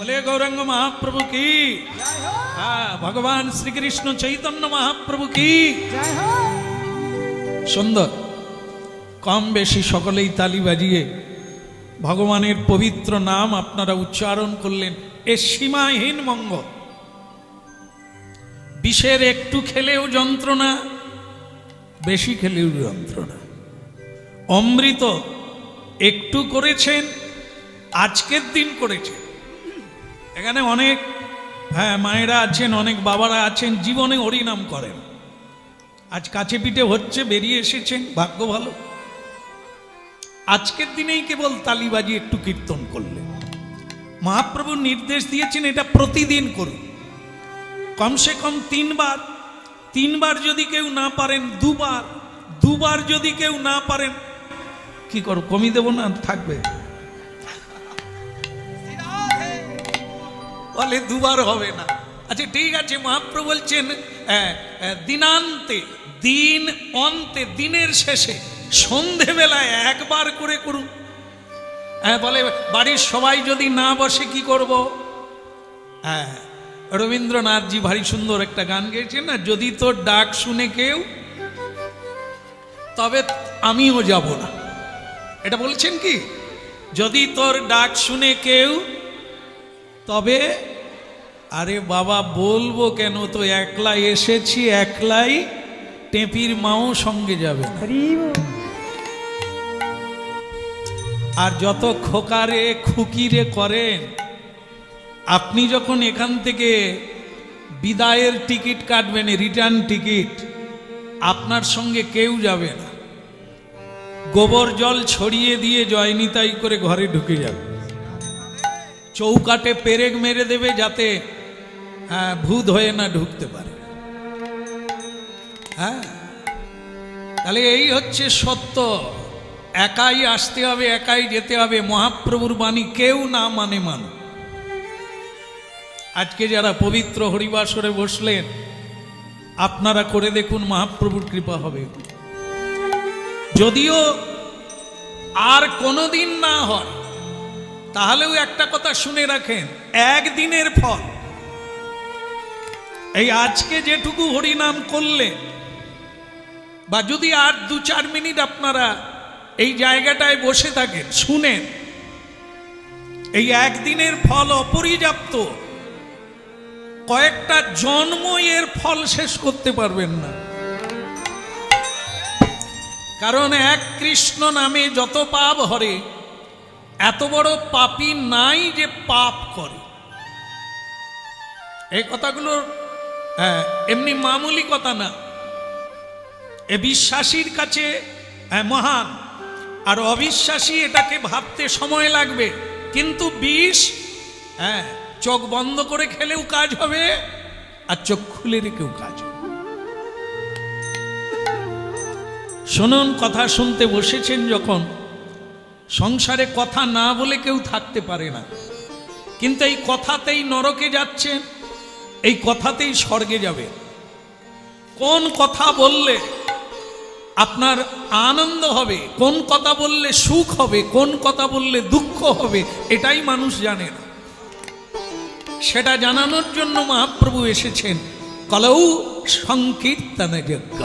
बोले गौरंग महाप्रभु की, भगवान श्री कृष्ण चैतन्य महाप्रभु की। सुंदर कम बेशी सकलेई ताली बाजिए भगवानेर पवित्र नाम आपनारा उच्चारण करलेन। ए सीमाहीन मंगल, विषेर एकटू खेलेও যন্ত্রণা, বেশি খেলেও যন্ত্রণা। অমৃত একটু করেছেন, আজকের দিন করেছেন। এখানে অনেক মায়েরা আছেন, অনেক বাবারা আছেন, জীবনে হরিনাম করেন। আজ কাছে পিঠে হচ্ছে, বেরিয়ে এসেছেন, ভাগ্য ভালো। আজকের দিনেই কেবল তালি বাজিয়ে একটু কীর্তন করলেন। মহাপ্রভু নির্দেশ দিয়েছেন এটা প্রতিদিন করুন, কমসে কম 3 বার। 3 বার যদি কেউ না পারেন 2 বার, 2 বার যদি কেউ না পারেন কি করো, কমি দেব না, থাকবে? বলে 2 বার হবে না। আচ্ছা ঠিক আছে, মহাপ্রভু বলছেন দিনান্তে, দিন অন্তে, দিনের শেষে সন্ধেবেলায় 1 বার করে করুন। বলে বাড়ির সবাই যদি না বসে কি করব? রবীন্দ্রনাথজি ভারী সুন্দর একটা গান গেয়েছেন না, যদি তোর ডাক শুনে কেউ তবে আমিও যাব না। এটা বলছেন কি, যদি তোর ডাক শুনে কেউ তবে। আরে বাবা বলবো কেন, তো একলা এসেছি, একলাই, টেপির মাও সঙ্গে যাবে না। আর যত খোকারে খুকিরে করেন, আপনি যখন এখান থেকে বিদায়ের টিকিট কাটবেন, রিটার্ন টিকিট, আপনার সঙ্গে কেউ যাবে না। গোবর জল ছড়িয়ে দিয়ে জয়নিতাই করে ঘরে ঢুকে যাবে, চৌকাটে পেরেক মেরে দেবে যাতে ভূত হয়ে না ঢুকতে পারে। তাহলে এই হচ্ছে সত্য। একাই আসতে হবে, একাই যেতে হবে। মহাপ্রভুর বাণী কেউ না মানে মান। আজকে যারা পবিত্র হরিবাসরে বসলেন, আপনারা করে দেখুন, মহাপ্রভুর কৃপা হবে। যদিও আর কোনোদিন না হয়, তাহলেও একটা কথা শুনে রাখেন, একদিনের ফল। এই আজকে যেটুকু হরিনাম করলে, বা যদি আর 2-4 মিনিট আপনারা এই জায়গাটায় বসে থাকেন, শুনেন, এই একদিনের ফল অপরিযাপ্ত। কয়েকটা জন্ম এর ফল শেষ করতে পারবেন না। কারণ এক কৃষ্ণ নামে যত পাপ হরে, এত বড় পাপী নাই যে পাপ করে। এই কথাগুলো এমনি মামুলি কথা না, এ বিশ্বাসীর কাছে মহান, আর অবিশ্বাসী এটাকে ভাবতে সময় লাগবে। কিন্তু বিষ চোখ বন্ধ করে খেলেও কাজ হবে, আর চোখ খুলে রেখেও কাজ হবে। শুনুন, কথা শুনতে বসেছেন যখন, সংসারে কথা না বলে কেউ থাকতে পারে না, কিন্তু এই কথাতেই নরকে যাচ্ছেন, এই কথাতেই স্বর্গে যাবে। কোন কথা বললে আপনার আনন্দ হবে, কোন কথা বললে সুখ হবে, কোন কথা বললে দুঃখ হবে, এটাই মানুষ জানে না। সেটা জানানোর জন্য মহাপ্রভু এসেছেন। কলৌ সংকীর্তন যজ্ঞ।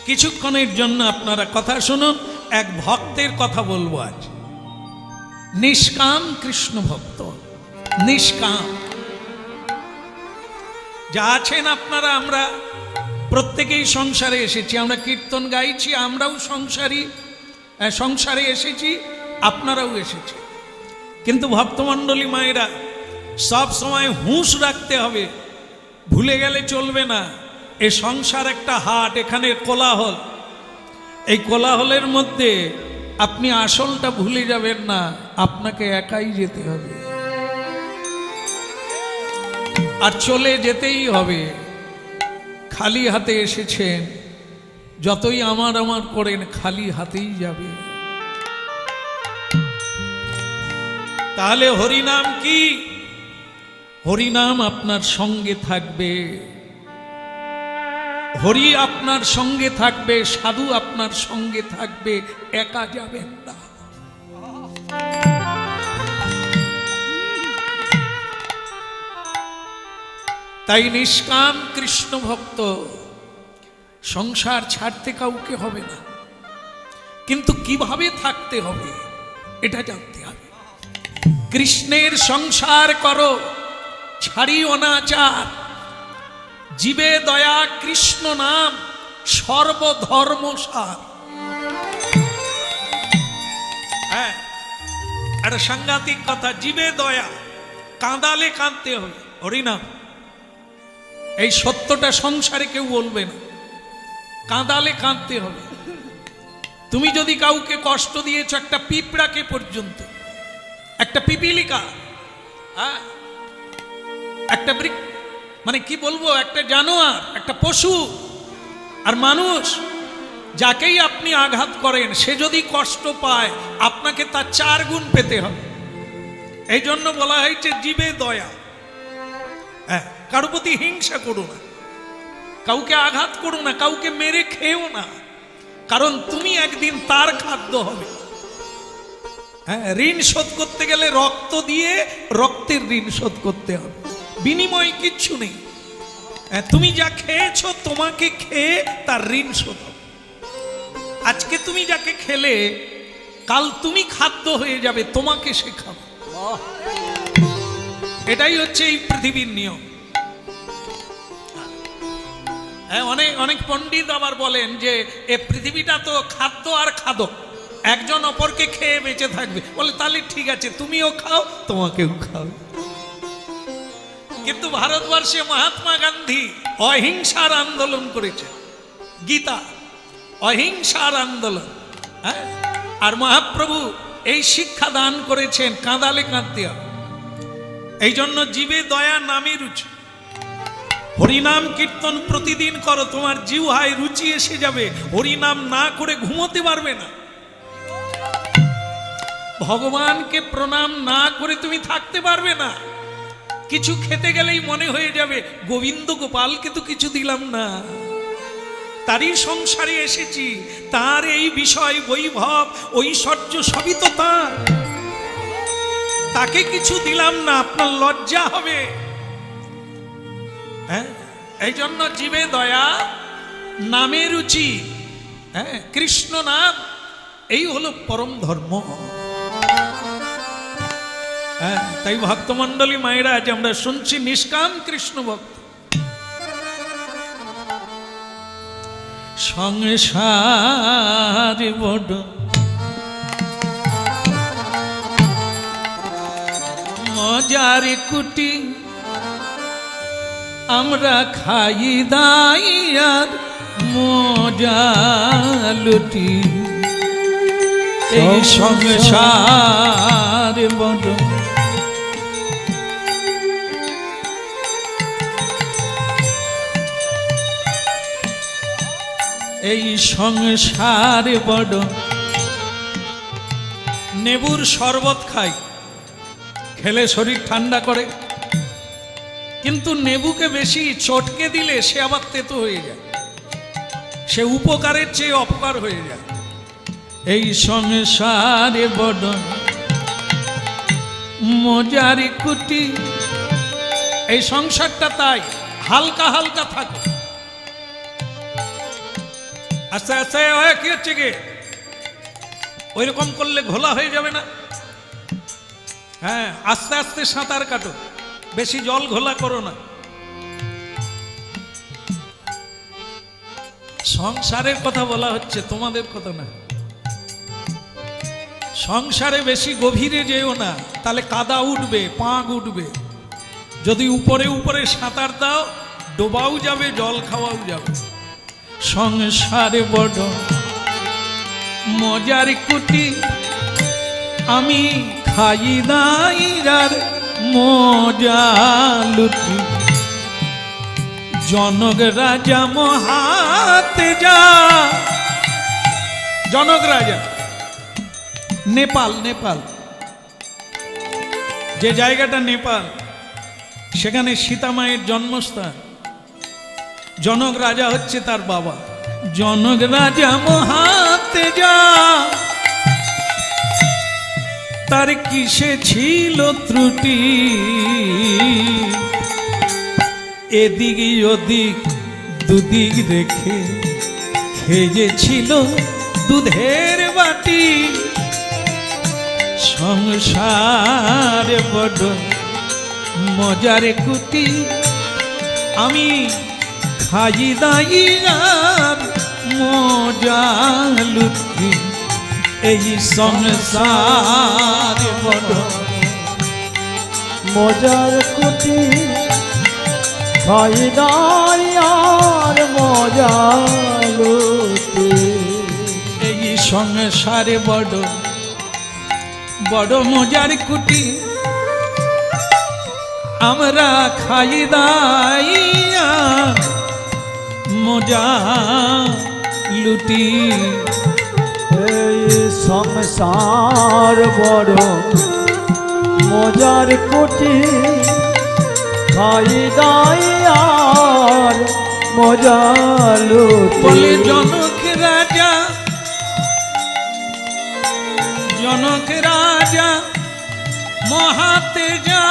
কিছুক্ষণের জন্য আপনারা কথা শুনুন। এক ভক্তের কথা বলবো আজ, নিষ্কাম কৃষ্ণ ভক্ত। নিষ্কাম যা আছেন আপনারা, আমরা প্রত্যেকেই সংসারে এসেছি, আমরা কীর্তন গাইছি, আমরাও সংসারে এসেছি, আপনারাও এসেছি। কিন্তু ভক্তমণ্ডলী মায়েরা, সব সময় হুঁশ রাখতে হবে, ভুলে গেলে চলবে না। এ সংসার একটা হাট, এখানে কোলাহল। এই কোলাহলের মধ্যে আপনি আসলটা ভুলে যাবেন না, আপনাকে একাই যেতে হবে, আর চলে যেতেই হবে। খালি হাতে এসেছেন, যতই আমার আমার করেন, খালি হাতেই যাবে। তাহলে হরিনাম কি? হরিনাম আপনার সঙ্গে থাকবে, হরি আপনার সঙ্গে থাকবে, সাধু আপনার সঙ্গে থাকবে, একা যাবেন না। তাই নিষ্কাম কৃষ্ণ ভক্ত সংসার ছাড়তে কাউকে হবে না, কিন্তু কিভাবে থাকতে হবে এটা জানতে হবে। কৃষ্ণের সংসার করো, ছাড়ি অনাচার, জীবে দয়া কৃষ্ণ নাম সর্বধর্ম সার। হ্যাঁ, একটা সাংঘাতিক কথা, জীবে দয়া, কাঁদালে কাঁদতে হবে হরিনাম। এই সত্যটা সংসারে কেউ বলবে না, কাঁদালে কাঁদতে হবে। তুমি যদি কাউকে কষ্ট দিয়েছ, একটা পিঁপড়াকে পর্যন্ত, একটা পিপিলিকা, একটা মানে কি বলবো, একটা জানোয়ার, একটা পশু আর মানুষ, যাকেই আপনি আঘাত করেন সে যদি কষ্ট পায় আপনাকে তার 4 গুণ পেতে হবে। এই জন্য বলা হয়েছে জীবে দয়া। হ্যাঁ, কারো প্রতি হিংসা করো না, কাউকে আঘাত করো না, কাউকে মেরে খেও না, কারণ তুমি একদিন তার খাদ্য হবে। হ্যাঁ, ঋণ শোধ করতে গেলে রক্ত দিয়ে রক্তের ঋণ শোধ করতে হবে, বিনিময় কিচ্ছু নেই। তুমি যা খেয়েছো তোমাকে খেয়ে তার ঋণ শোধ হবে। আজকে তুমি যাকে খেলে কাল তুমি খাদ্য হয়ে যাবে, তোমাকে সে খাবে। এটাই হচ্ছে এই পৃথিবীর নিয়ম। হ্যাঁ, অনেক অনেক পণ্ডিত আবার বলেন যে এ পৃথিবীটা তো খাদ্য আর খাদক, একজন অপরকে খেয়ে বেঁচে থাকবে। বলে তাহলে ঠিক আছে, তুমিও খাও তোমাকেও খাও। কিন্তু ভারতবর্ষে মহাত্মা গান্ধী অহিংসার আন্দোলন করেছে, গীতা অহিংসার আন্দোলন। হ্যাঁ, আর মহাপ্রভু এই শিক্ষা দান করেছেন, কাঁদালে কাঁদতে হবে। এই জন্য জীবে দয়া নামে রুচি। হরিনাম কীর্তন প্রতিদিন করো, তোমার জিহ্বায় রুচি এসে যাবে। হরিনাম না করে ঘুমোতে পারবে না, ভগবানকে প্রণাম না করে তুমি থাকতে পারবে না। কিছু খেতে গেলেই মনে হয়ে যাবে গোবিন্দ গোপালকে তো কিছু দিলাম না, তারই সংসারে এসেছি, তার এই বিষয় বৈভব ঐশ্বর্য সবই তো তার, তাকে কিছু দিলাম না, আপনার লজ্জা হবে। হ্যাঁ, এই জন্য জীবে দয়া নামে রুচি। হ্যাঁ, কৃষ্ণ নাম এই হলো পরম ধর্ম। হ্যাঁ, তাই ভক্তমণ্ডলী মায়েরা আজ আমরা শুনছি নিষ্কাম কৃষ্ণ ভক্ত। সংসার বড় মজার কুটি, আমরা খাই দাই আর মজা লুটি। এই সংসার বড় এই সংসার বড়। নেবুর শরবত খাই, খেলে শরীর ঠান্ডা করে, কিন্তু নেবুকে বেশি চটকে দিলে সে আবার তেতো হয়ে যায়, সে উপকারের চেয়ে অপকার হয়ে যায়। এই সংসার বড় মজার কুটি। এই সংসারটা তাই হালকা হালকা থাকে। আস্তে আস্তে কি হচ্ছে গে, ওই রকম করলে ঘোলা হয়ে যাবে না। হ্যাঁ, আস্তে আস্তে সাঁতার কাটো, বেশি জল ঘোলা করো না। সংসারের কথা বলা হচ্ছে, তোমাদের কথা না। সংসারে বেশি গভীরে যেও না, তাহলে কাদা উঠবে, পাঁক উঠবে। যদি উপরে উপরে সাঁতার দাও, ডোবাও যাবে, জল খাওয়াও যাবে। সংসারে বড় মজার কুটি, আমি খাই দাইরার মজা লুটি। জনক রাজা মহাতে যা, জনক রাজা নেপাল, নেপাল যে জায়গাটা নেপাল, সেখানে সীতা মায়ের জন্মস্থান। জনক রাজা হচ্ছে তার বাবা। জনক রাজা মহাতে যা, তার কিসে ছিল ত্রুটি। এদিক ওদিক দুদিক রেখে খেয়েছিল দুধের বাটি। সংসার বড় মজার কুটি, আমি খাই দাই আর মজা লুটি। এই সংসার বড় মজার কুটি, খাই দাই আর মজা লুটি। এই সংসারে বড় বড় মজার কুটি, আমরা খাই দাই আর মজা লুটি। এই সংসার বড় মজার কুটি, খাই দাই আর মজা লুটি। বলে জনক রাজা, জনক রাজা মহাতেজা,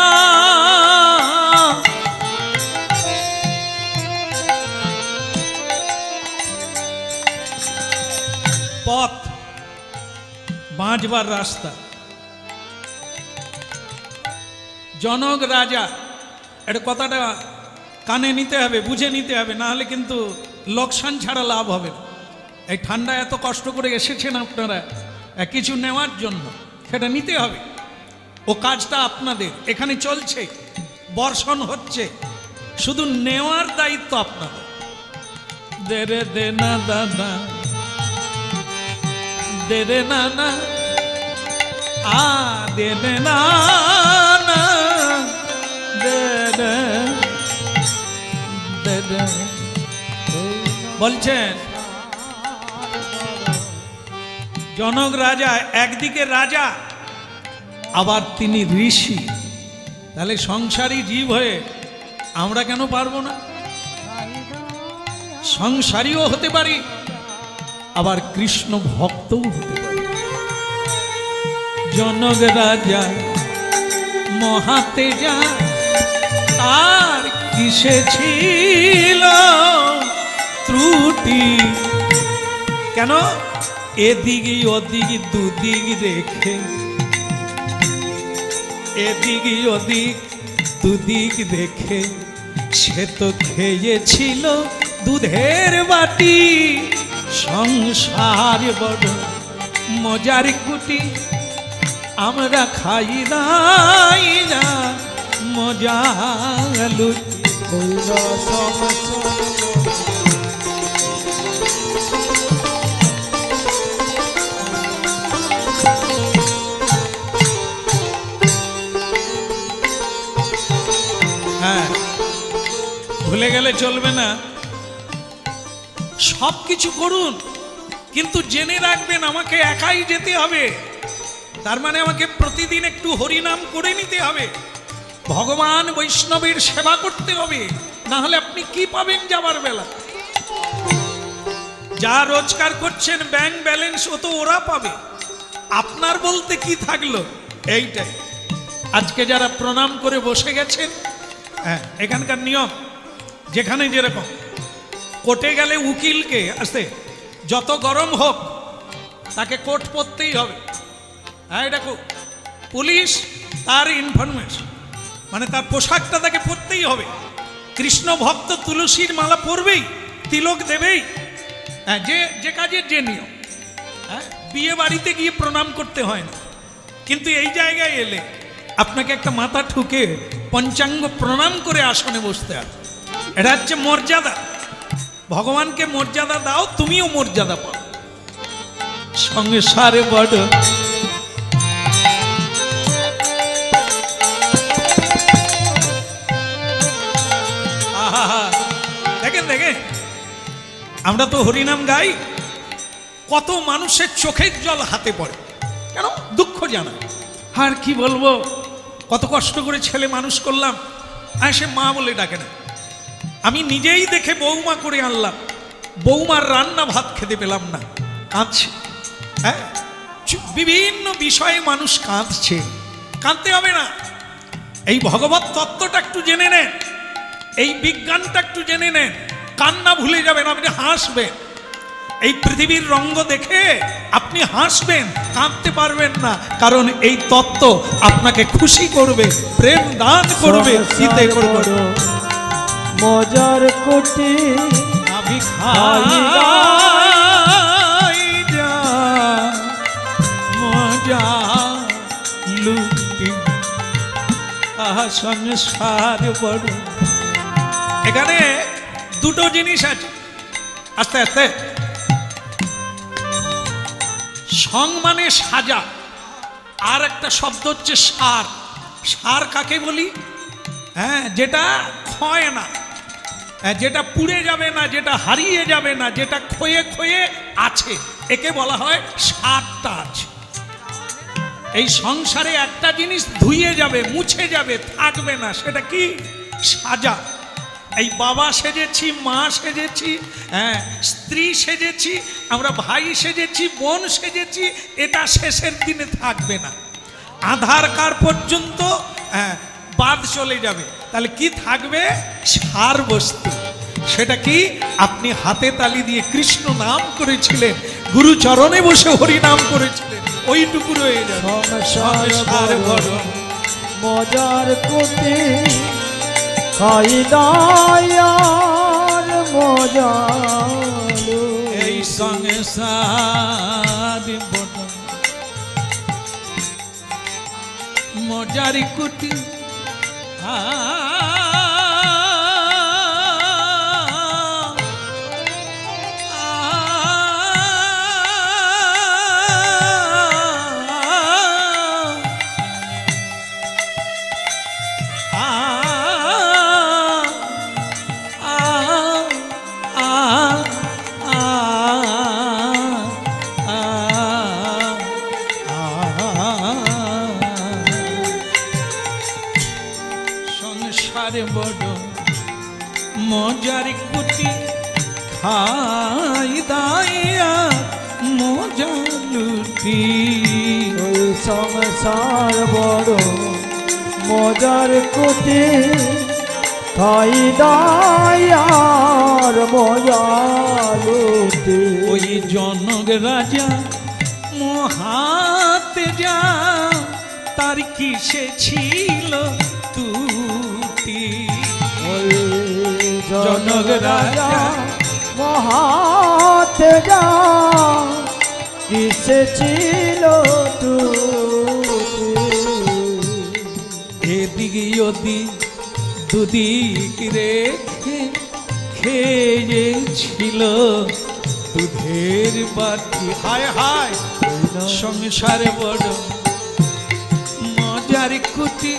পথ বাঁচবার রাস্তা। জনক রাজা, এটা কথাটা কানে নিতে হবে, বুঝে নিতে হবে, না হলে কিন্তু লোকসান ছাড়া লাভ হবে না। এই ঠান্ডা এত কষ্ট করে এসেছেন আপনারা কিছু নেওয়ার জন্য, সেটা নিতে হবে। ও কাজটা আপনাদের এখানে চলছে, বর্ষণ হচ্ছে, শুধু নেওয়ার দায়িত্ব আপনাদের। দে রে দে না দাদা, দে রে না না, আ দে রে না না, দে রে দে রে। বলছেন জনক রাজা, একদিকে রাজা আবার তিনি ঋষি, তাহলে সংসারী জীব হয়ে আমরা কেন পারবো না? সংসারীও হতে পারি, আবার কৃষ্ণ ভক্তও হতে পারি। জনক রাজা মহাতেজা, আর কিসে ছিল ত্রুটি? কেন? এদিক ওদিক দুদিক রেখে, এদিক ওদিক দুদিক দেখে সে তো খেয়েছিল দুধের বাটি। সংসার বড় মজার কুটি, আমরা খাই নাই না মজা লুটি। হ্যাঁ, ভুলে গেলে চলবে না। সব কিছু করুন, কিন্তু জেনে রাখবেন আমাকে একাই যেতে হবে। তার মানে আমাকে প্রতিদিন একটু হরিনাম করে নিতে হবে, ভগবান বৈষ্ণবের সেবা করতে হবে, না হলে আপনি কি পাবেন যাবার বেলা? যা রোজগার করছেন ব্যাংক ব্যালেন্স ও তো ওরা পাবে, আপনার বলতে কি থাকলো? এইটাই আজকে যারা প্রণাম করে বসে গেছেন, হ্যাঁ, এখানকার নিয়ম যেখানে যেরকম, কোর্টে গেলে উকিলকে আসতে যত গরম হোক তাকে কোট পরতেই হবে। হ্যাঁ, দেখো পুলিশ তার ইনফরমেশন মানে তার পোশাকটা তাকে পরতেই হবে। কৃষ্ণ ভক্ত তুলসীর মালা পরবেই, তিলক দেবেই। হ্যাঁ, যে যে কাজের যে নিয়ম। হ্যাঁ, বিয়ে বাড়িতে গিয়ে প্রণাম করতে হয় না, কিন্তু এই জায়গায় এলে আপনাকে একটা মাথা ঠুকে পঞ্চাঙ্গ প্রণাম করে আসনে বসতে হবে। এটা হচ্ছে মর্যাদা। ভগবানকে মর্যাদা দাও, তুমিও মর্যাদা পাও। সংসারে বড় দেখেন দেখেন, আমরা তো হরিনাম গাই, কত মানুষের চোখের জল হাতে পড়ে, কেন? দুঃখ জানা। আর কি বলবো, কত কষ্ট করে ছেলে মানুষ করলাম, আর সে মা বলে ডাকে না। আমি নিজেই দেখে বৌমা করে আনলাম, বৌমার রান্না ভাত খেতে পেলাম না, কাঁদছে। হ্যাঁ, বিভিন্ন বিষয়ে মানুষ কাঁদছে, কাঁদতে হবে না। এই ভগবত তত্ত্বটা একটু জেনে নেন, এই বিজ্ঞানটা একটু জেনে নেন, কান্না ভুলে যাবেন, আপনি হাসবেন। এই পৃথিবীর রঙ্গ দেখে আপনি হাসবেন, কাঁদতে পারবেন না, কারণ এই তত্ত্ব আপনাকে খুশি করবে, প্রেম দান করবে, শীতে করবে। মজার কোটি আমি খাই যা মজা লুটি সংসার বড়। এখানে দুটো জিনিস আছে, আস্তে আস্তে। সং মানে সাজা, আর একটা শব্দ হচ্ছে সার। সার কাকে বলি? হ্যাঁ, যেটা ক্ষয় না, যেটা পুড়ে যাবে না, যেটা হারিয়ে যাবে না, যেটা ক্ষয়ে ক্ষয়ে আছে, একে বলা হয় সার টাচ। এই সংসারে একটা জিনিস ধুয়ে যাবে, মুছে যাবে, থাকবে না, সেটা কি? সাজা। এই বাবা সেজেছি, মা সেজেছি, হ্যাঁ, স্ত্রী সেজেছি, আমরা ভাই সেজেছি, বোন সেজেছি, এটা শেষের দিনে থাকবে না। আধার কার্ড পর্যন্ত হ্যাঁ বাদ চলে যাবে। তাহলে কি থাকবে? সার বস্তু। সেটা কি? আপনি হাতে তালি দিয়ে কৃষ্ণ নাম করেছিলেন, গুরু চরণে বসে হরি নাম করেছিলেন, ওইটুকু রয়ে যাবে। সংসার বড় মজার কোটি খাই দায়ার মজা। এই সংসার বড় মজার কোটি বড় মজার কুটি খাই দাইয়া মজা লুটি। ওই সংসার বড় মজার কোটি খাই দায়ার মজা লুটি। ওই জনক রাজা মহাতে যা তার কিসে ছিল তুতি। ওই জনক রাজা মহাতে যা কিসে ছিল তুতি। এদিকে ওদিক দুদিক রেখে খেয়েছিল দুধের বাটি। হায় হায় সংসার বড় মজার কুটি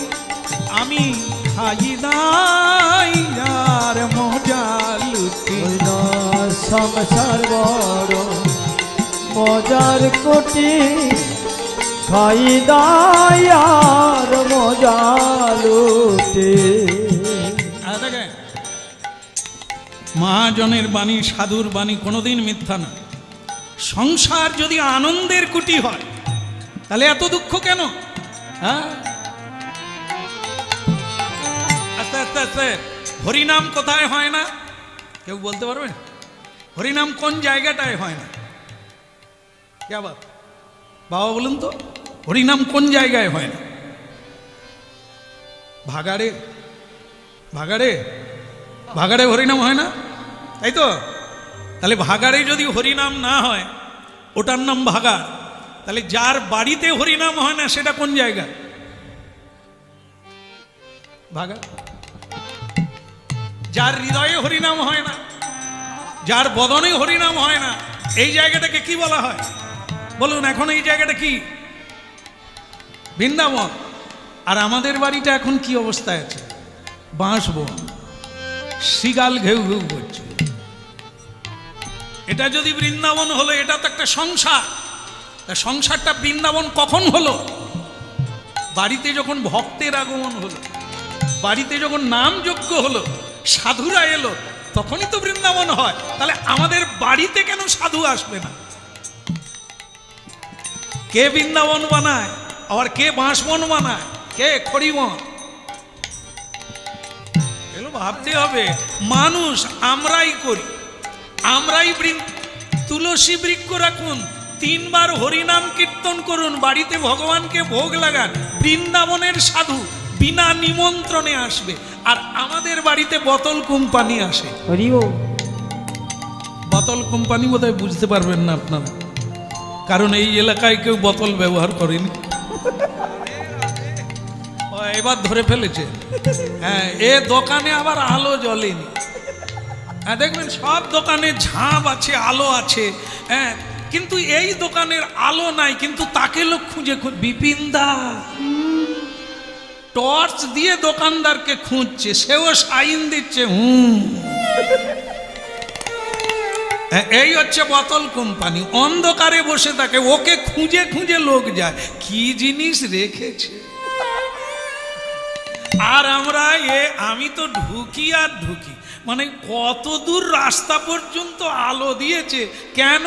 আমি খাই নাই আর মজা লুটি। সংসার বড় মজার কোটি খাই দায়ার মজা লুটি। মহাজনের বাণী, সাধুর বাণী কোনোদিন মিথ্যা না। সংসার যদি আনন্দের কুটি হয় তাহলে এত দুঃখ কেন? হ্যাঁ, আস্তে আস্তে আস্তে। হরিনাম কোথায় হয় না? কেউ বলতে পারবে? হরিনাম কোন জায়গাটায় হয় না? কে আবার বাবা বলুন তো, হরিনাম কোন জায়গায় হয় না? ভাগাড়ে, ভাগাড়ে, ভাগাড়ে হরিনাম হয় না, তাই তো? তাহলে ভাগাড়ে যদি হরিনাম না হয়, ওটার নাম ভাগাড়। তাহলে যার বাড়িতে হরিনাম হয় না সেটা কোন জায়গা? ভাগাড়। যার হৃদয়ে হরিনাম হয় না, যার বদনে হরিনাম হয় না, এই জায়গাটাকে কি বলা হয় বলুন? এখন এই জায়গাটা কি? বৃন্দাবন। আর আমাদের বাড়িটা এখন কি অবস্থায় আছে? বাঁশবন, শিগাল ঘেউ ঘেউ করছে। এটা যদি বৃন্দাবন হলো, এটা তো একটা সংসার। তা সংসারটা বৃন্দাবন কখন হলো? বাড়িতে যখন ভক্তের আগমন হলো, বাড়িতে যখন নাম যজ্ঞ হলো, সাধুরা এলো, তখনই তো বৃন্দাবন হয়। তাহলে আমাদের বাড়িতে কেন সাধু আসবে না? কে বৃন্দাবন বানায়, আবার কে বাঁশবন বানায়, কে খড়িবন? এলো এগুলো ভাবতে হবে। মানুষ আমরাই করি, আমরাই তুলসী বৃক্ষ রাখুন, 3 বার হরিনাম কীর্তন করুন, বাড়িতে ভগবানকে ভোগ লাগান। বৃন্দাবনের সাধু বিনা নিমন্ত্রণে আসবে, আর আমাদের বাড়িতে বোতল কোম্পানি আসে। বোতল কোম্পানি বোধহয় বুঝতে পারবেন না আপনারা, কারণ এই এলাকায় কেউ বোতল ব্যবহার করেনি। এবার ধরে ফেলেছে। হ্যাঁ, এ দোকানে আবার আলো জ্বলেনি। হ্যাঁ, দেখবেন সব দোকানে ঝাঁপ আছে, আলো আছে, হ্যাঁ, কিন্তু এই দোকানের আলো নাই, কিন্তু তাকে লোক খুঁজে বিপিনদা টর্চ দিয়ে দোকানদারকে খুঁজছে, সেও সাইন দিচ্ছে এই হচ্ছে বোতল কোম্পানি। অন্ধকারে বসে থাকে, ওকে খুঁজে খুঁজে লোক যায় কি জিনিস রেখেছে। আর আমরা আমি তো ঢুকি আর ঢুকি, মানে কত দূর রাস্তা পর্যন্ত আলো দিয়েছে, কেন?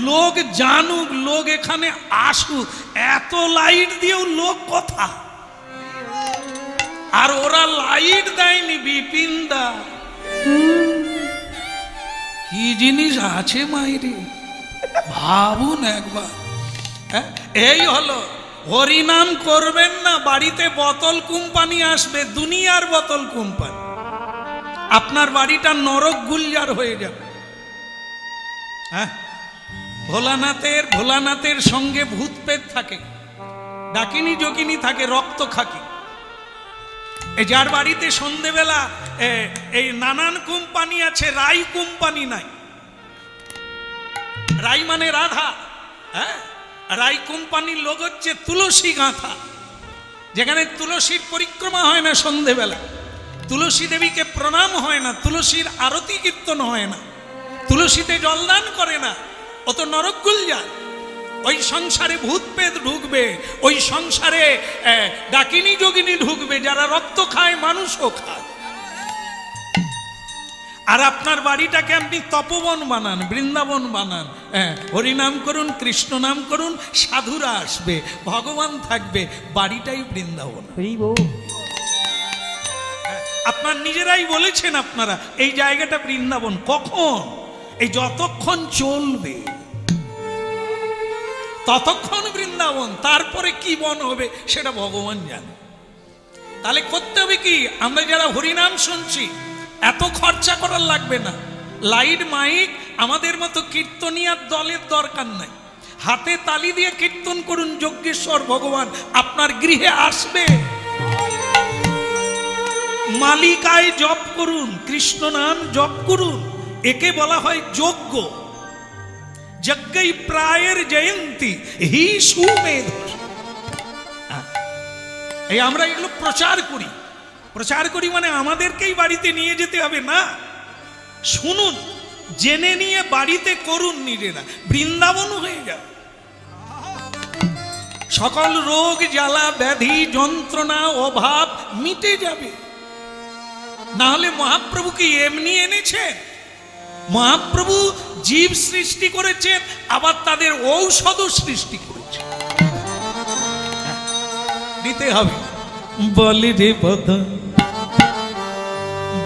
লোক জানুক, লোক এখানে আসুক। এত লাইট দিয়েও লোক কথা, আর ওরা লাইট দেয়নি। বিপিনদা কি জিনিস আছে মাইরে, ভাবুন একবার। এই হলো, হরিনাম করবেন না, বাড়িতে বোতল কোম্পানি আসবে, দুনিয়ার বোতল কোম্পানি। আপনার বাড়িটা নরক গুলজার হয়ে যাবে। হ্যাঁ, ভোলানাথের সঙ্গে ভূত পেত থাকে, ডাকিনী যোগিনী থাকে, রক্ত খাকি। যার বাড়িতে সন্ধেবেলা এই নানান কোম্পানি আছে, রাই কোম্পানি নাই। রাই মানে রাধা। হ্যাঁ, রাই কোম্পানির লোক হচ্ছে তুলসী গাঁথা, যেখানে তুলসীর পরিক্রমা হয় না সন্ধেবেলা, তুলসী দেবীকে প্রণাম হয় না, তুলসীর আরতি কীর্তন হয় না, তুলসীতে জলদান করে না, ও তো নরক গুলজার। ওই সংসারে ভূত পেত ঢুকবে, ওই সংসারে ডাকিনী যোগিনী ঢুকবে, যারা রক্ত খায়, মানুষও খায়। আর আপনার বাড়িটাকে আপনি তপবন বানান, বৃন্দাবন বানান। হ্যাঁ, হরিনাম করুন, কৃষ্ণ নাম করুন, সাধুরা আসবে, ভগবান থাকবে, বাড়িটাই বৃন্দাবন। আপনার নিজেরাই বলেছেন আপনারা, এই জায়গাটা বৃন্দাবন। কখন? এই যতক্ষণ চলবে ততক্ষণ বৃন্দাবন, তারপরে কি বন হবে সেটা ভগবান জানে। তাহলে করতে হবে কি? আমরা যারা হরিনাম শুনছি, এত খরচা করার লাগবে না। লাইট মাইক আমাদের মতো কীর্তনিয়ার দলের দরকার নাই। হাতে তালি দিয়ে কীর্তন করুন, যজ্ঞেশ্বর ভগবান আপনার গৃহে আসবে। মালিকায় জপ করুন, কৃষ্ণ নাম জপ করুন, একে বলা হয় যজ্ঞ। যজ্ঞই প্রায়ের জয়ন্তী হি সুমেধ। এই আমরা এগুলো প্রচার করি। প্রচার করি মানে আমাদেরকেই বাড়িতে নিয়ে যেতে হবে না, শুনুন, জেনে নিয়ে বাড়িতে করুন নিজেরা, বৃন্দাবন হয়ে যাবে। সকল রোগ জ্বালা ব্যাধি যন্ত্রণা অভাব মিটে যাবে। না হলে মহাপ্রভু কি এমনি এনেছেন? মহাপ্রভু জীব সৃষ্টি করেছেন, আবার তাদের ঔষধও সৃষ্টি করেছেন। দিতে হবে। বলি রে বদন,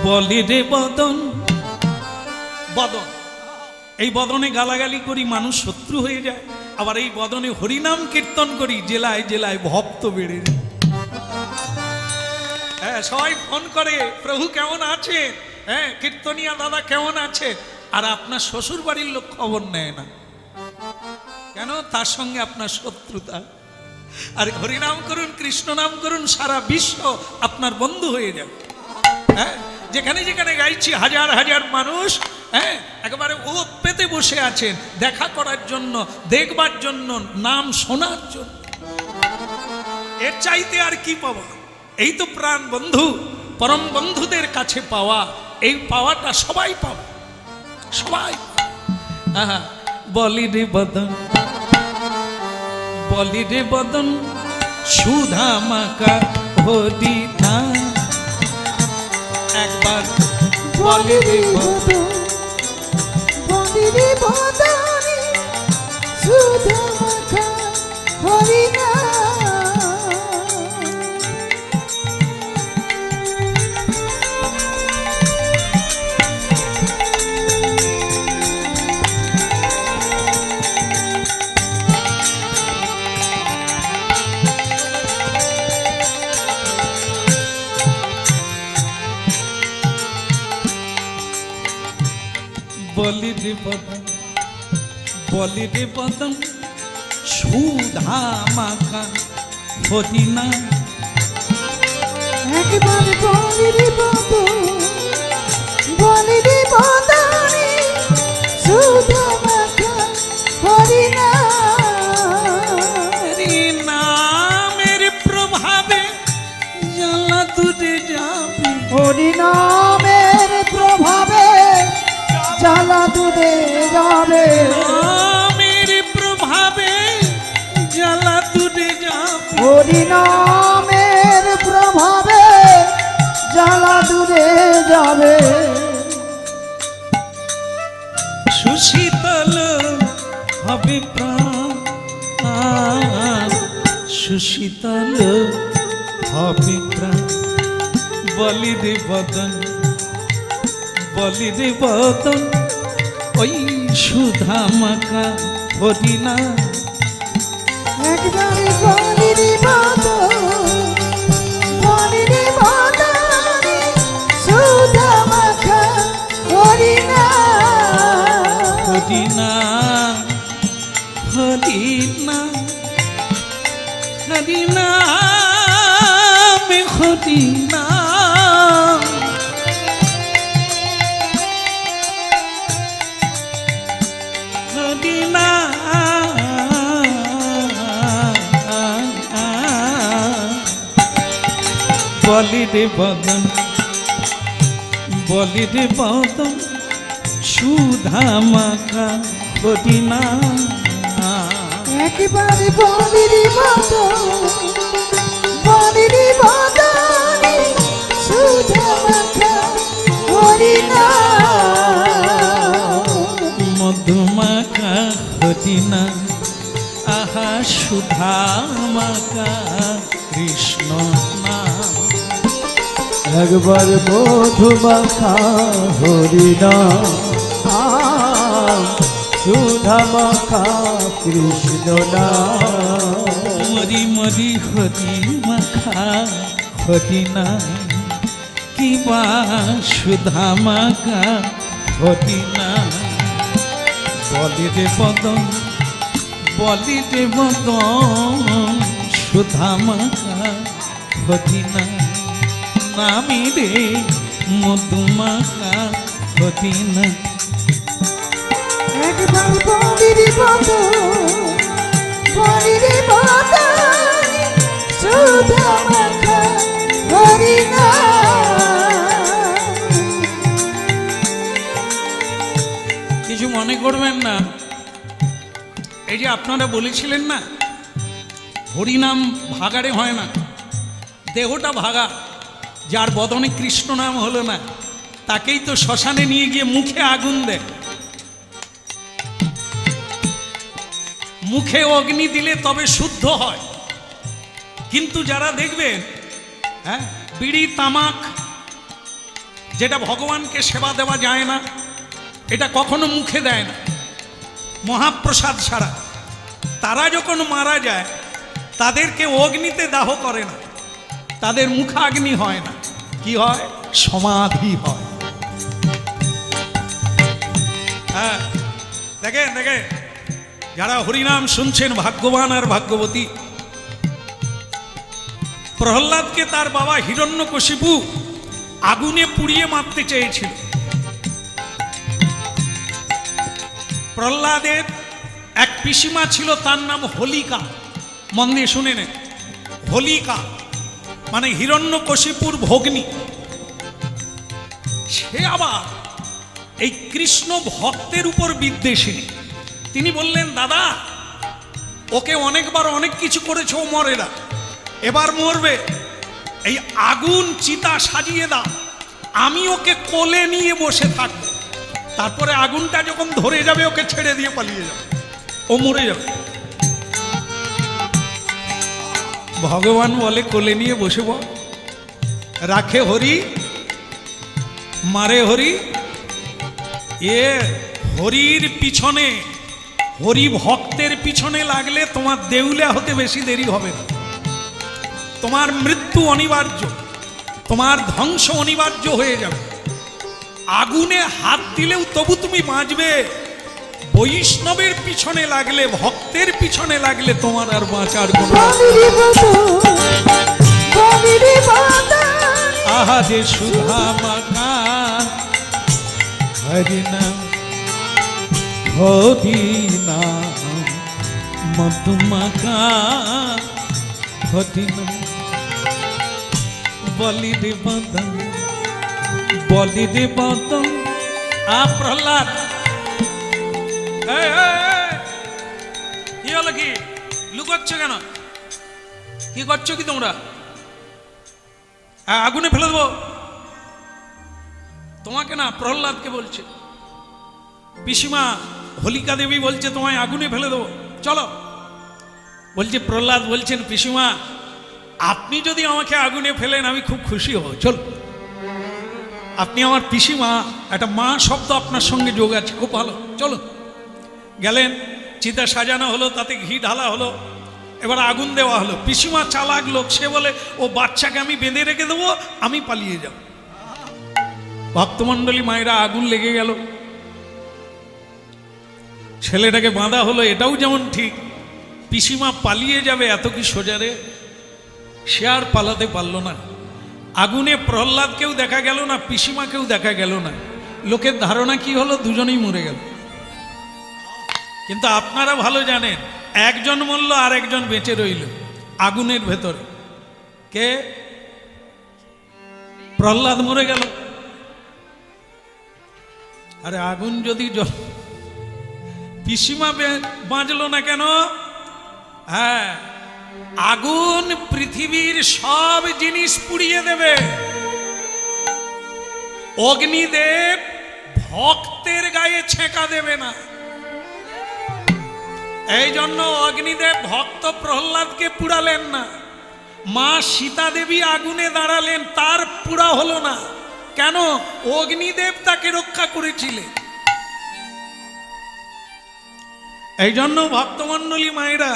বলি রে বদন, বদন, এই বদনে গালাগালি করি মানুষ শত্রু হয়ে যায়, আবার এই বদনে হরিনাম কীর্তন করি, জেলায় জেলায় ভক্ত বেড়ে যায়। হ্যাঁ, সবাই ফোন করে, প্রভু কেমন আছে? হ্যাঁ, কীর্তনিয়া দাদা কেমন আছে? আর আপনার শ্বশুর বাড়ির লোক খবর নেয় না কেন? তার সঙ্গে আপনার শত্রুতা। আর হরিনাম করুন, কৃষ্ণ নাম করুন, সারা বিশ্ব আপনার বন্ধু হয়ে যাবে। হ্যাঁ, যেখানে যেখানে গাইছি হাজার হাজার মানুষ, হ্যাঁ, একেবারে ওত পেতে বসে আছেন দেখা করার জন্য, দেখবার জন্য, নাম শোনার জন্য। এর চাইতে আর কি পাওয়া? এই তো প্রাণ বন্ধু, পরম বন্ধুদের কাছে পাওয়া। এই পাওয়াটা সবাই পাবে, সবাই। বলি রে বদন, বলি রে বদন, সুধা মাকা হরি নাম। একবার বলি রে বদন, বলি রে বদন, সুধা মাকা হরি নাম। রে বদন বলি রে বদন সুধা মাখা হরিনা একবার বলি রে বদন বলি রে বদনে সুধা মাখা হরিনা নামের প্রভাবে জ্বালা দূরে যাবে হরিনামের প্রভাবে জ্বালা দূরে যাবে নামের প্রভাবে জ্বালা দূরে যাবে হরিনামের প্রভাবে জ্বালা দূরে যাবে সুশীতল হবে প্রাণ সুশীতল হবে প্রাণ বলি রে বদন বলি রে বদন ওই সুধা মাখা হরিনা একবার বলি রে বদন বলি রে বদনে সুধা মাখা হরিনা হরিনা হরিনা হরিনা মে হরিনা হরিনা বলি রে বদন বলি রে বদন সুধা মাখা হরিনা একবার বলি রে বদন বলি রে বদনে সুধা মাখা হরিনা মধুমাখা হরিনা আহা সুধা মাখা কৃষ্ণ নাম একবার মধুমাখা হরিনা সুধা মাখা কৃষ্ণ নাম মরি মরি হরি মাখা হরিনা কিবা সুধা মাখা হরিনা বলি রে বদন বলি রে বদন সুধা মাখা হরিনা নামি রে মধুমাখা হরিনা একবার বলি রে বদন বলি রে বদনে সুধা মাখা হরিনা কিছু মনে করবেন না এই যে আপনারা বলেছিলেন না হরিনাম ভাগাড়ে হয় না দেহটা ভাগা যার বদনে কৃষ্ণ নাম হলো না তাকেই তো শ্মশানে নিয়ে গিয়ে মুখে আগুন দেয় মুখে অগ্নি দিলে তবে শুদ্ধ হয় কিন্তু যারা দেখবেন হ্যাঁ বিড়ি তামাক যেটা ভগবানকে সেবা দেওয়া যায় না এটা কখনো মুখে দেয় না মহাপ্রসাদ ছাড়া তারা যখন মারা যায় তাদেরকে অগ্নিতে দাহ করে না তাদের মুখাগ্নি হয় না কি হয় সমাধি হয় হ্যাঁ দেখেন দেখেন যারা হরিনাম শুনছেন ভাগ্যবান আর ভাগ্যবতী প্রহ্লাদকে তার বাবা হিরণ্যকশিপু আগুনে পুড়িয়ে মারতে চেয়েছিল প্রহ্লাদের এক পিসিমা ছিল তার নাম হোলিকা মন দিয়ে শুনে নেন হোলিকা মানে হিরণ্যকশিপুর ভগ্নী সে আবার এই কৃষ্ণ ভক্তের উপর বিদ্বেষিনী তিনি বললেন দাদা ওকে অনেকবার অনেক কিছু করেছে ও মরে না এবার মরবে এই আগুন চিতা সাজিয়ে দাও আমি ওকে কোলে নিয়ে বসে থাকবো তারপরে আগুনটা যখন ধরে যাবে ওকে ছেড়ে দিয়ে পালিয়ে যাবে ও মরে যাবে ভগবান বলে কোলে নিয়ে বসে বল রাখে হরি মারে হরি এ হরির পিছনে হরি ভক্তের পিছনে লাগলে তোমার দেউলে হতে বেশি দেরি হবে না তোমার মৃত্যু অনিবার্য তোমার ধ্বংস অনিবার্য হয়ে যাবে আগুনে হাত দিলেও তবু তুমি বাঁচবে বৈষ্ণবের পিছনে লাগলে, ভক্তের পিছনে লাগলে তোমার আর বাঁচার কোনো আহা যে সুধা মাখা হরিনাম হরিনাম মধুমাখা হরিনাম বলি রে বদন প্রহ্লাদ কি হলো, কি লুকাচ্ছ কেন, কি করছো কি তোমরা? আগুনে ফেলে দেবো তোমাকে না, প্রহ্লাদকে বলছে। পিসিমা হোলিকা দেবী বলছে তোমায় আগুনে ফেলে দেবো, চলো। বলছে প্রহ্লাদ বলছেন পিসিমা আপনি যদি আমাকে আগুনে ফেলেন আমি খুব খুশি হব, চল। আপনি আমার পিসিমা, একটা মা শব্দ আপনার সঙ্গে যোগ আছে, খুব ভালো, চলো। গেলেন, চিতা সাজানো হলো, তাতে ঘি ঢালা হলো, এবার আগুন দেওয়া হলো। পিসিমা চালাক লোক, সে বলে ও বাচ্চাকে আমি বেঁধে রেখে দেবো, আমি পালিয়ে যাব। ভক্তমণ্ডলী মায়েরা, আগুন লেগে গেল, ছেলেটাকে বাঁধা হলো, এটাও যেমন ঠিক। পিসিমা পালিয়ে যাবে এত কি সোজারে, সে আর পালাতে পারল না। আগুনে প্রহ্লাদকেও দেখা গেল না, পিসিমাকেও দেখা গেল না। লোকের ধারণা কি হলো, দুজনেই মরে গেল। কিন্তু আপনারা ভালো জানেন, একজন মরল আর একজন বেঁচে রইল আগুনের ভেতরে। কে? প্রহ্লাদ মরে গেল। আরে আগুন যদি পিসিমা বাঁচল না কেন? হ্যাঁ, আগুন পৃথিবীর সব জিনিস পুড়িয়ে দেবে। অগ্নিদেব ভক্তের গায়ে ছেঁকা দেবে না। এই জন্য অগ্নিদেব ভক্ত প্রহ্লাদকে পুড়ালেন না। মা সীতা দেবী আগুনে দাঁড়ালেন, তার পুড়া হলো না কেন? অগ্নিদেব তাকে রক্ষা করেছিলেন। এই জন্য ভক্তমণ্ডলী মায়েরা,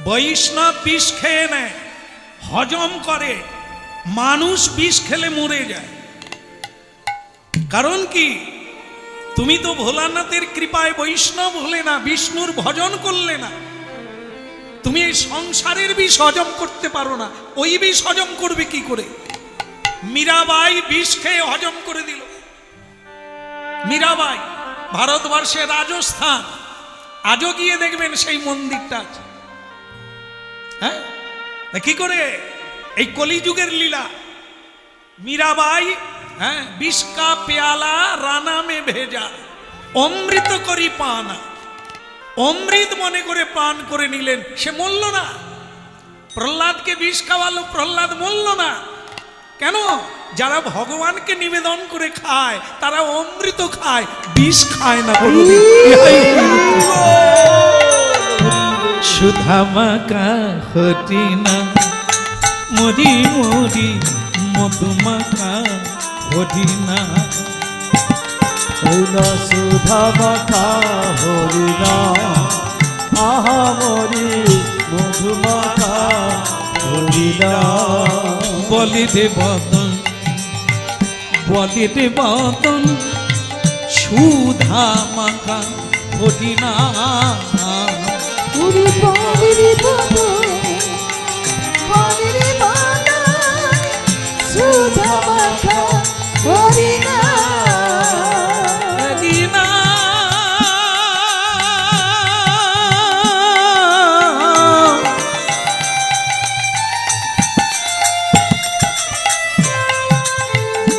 বৈষ্ণব বিষ খেয়ে নেয়, হজম করে, মানুষ বিষ খেলে মরে যায়। কারণ কি? তুমি তো ভোলানাথের কৃপায় বৈষ্ণব হলে না, বিষ্ণুর ভজন করলে না। তুমি এই সংসারের বিষ হজম করতে পারো না, ওই বিষ হজম করবে কি করে? মীরাবাই বিষ খেয়ে হজম করে দিল। মীরাবাই ভারতবর্ষের রাজস্থান, আজও গিয়ে দেখবেন সেই মন্দিরটা আছে। হ্যাঁ, কি করে? এই কলিযুগের লীলা। মীরাবাই, হ্যাঁ, বিষ কা পেয়ালা রানা মে ভেজা, অমৃত করি পানা, অমৃত মনে করে পান করে নিলেন, সে মরল না। প্রহ্লাদকে বিষ খাওয়ালো, প্রহ্লাদ মরল না কেন? যারা ভগবানকে নিবেদন করে খায় তারা অমৃত খায়, বিষ খায় না। সুধামাকা হরিনা মরি মরি মধুমাখা হরিনা, সুধামাখা হরিনা আহা মরি মধুমাখা হরিনা। বলি দে বদন, বলি দে বদন সুধামাখা হরিনা। সুধামাখা হরিনা হরিনা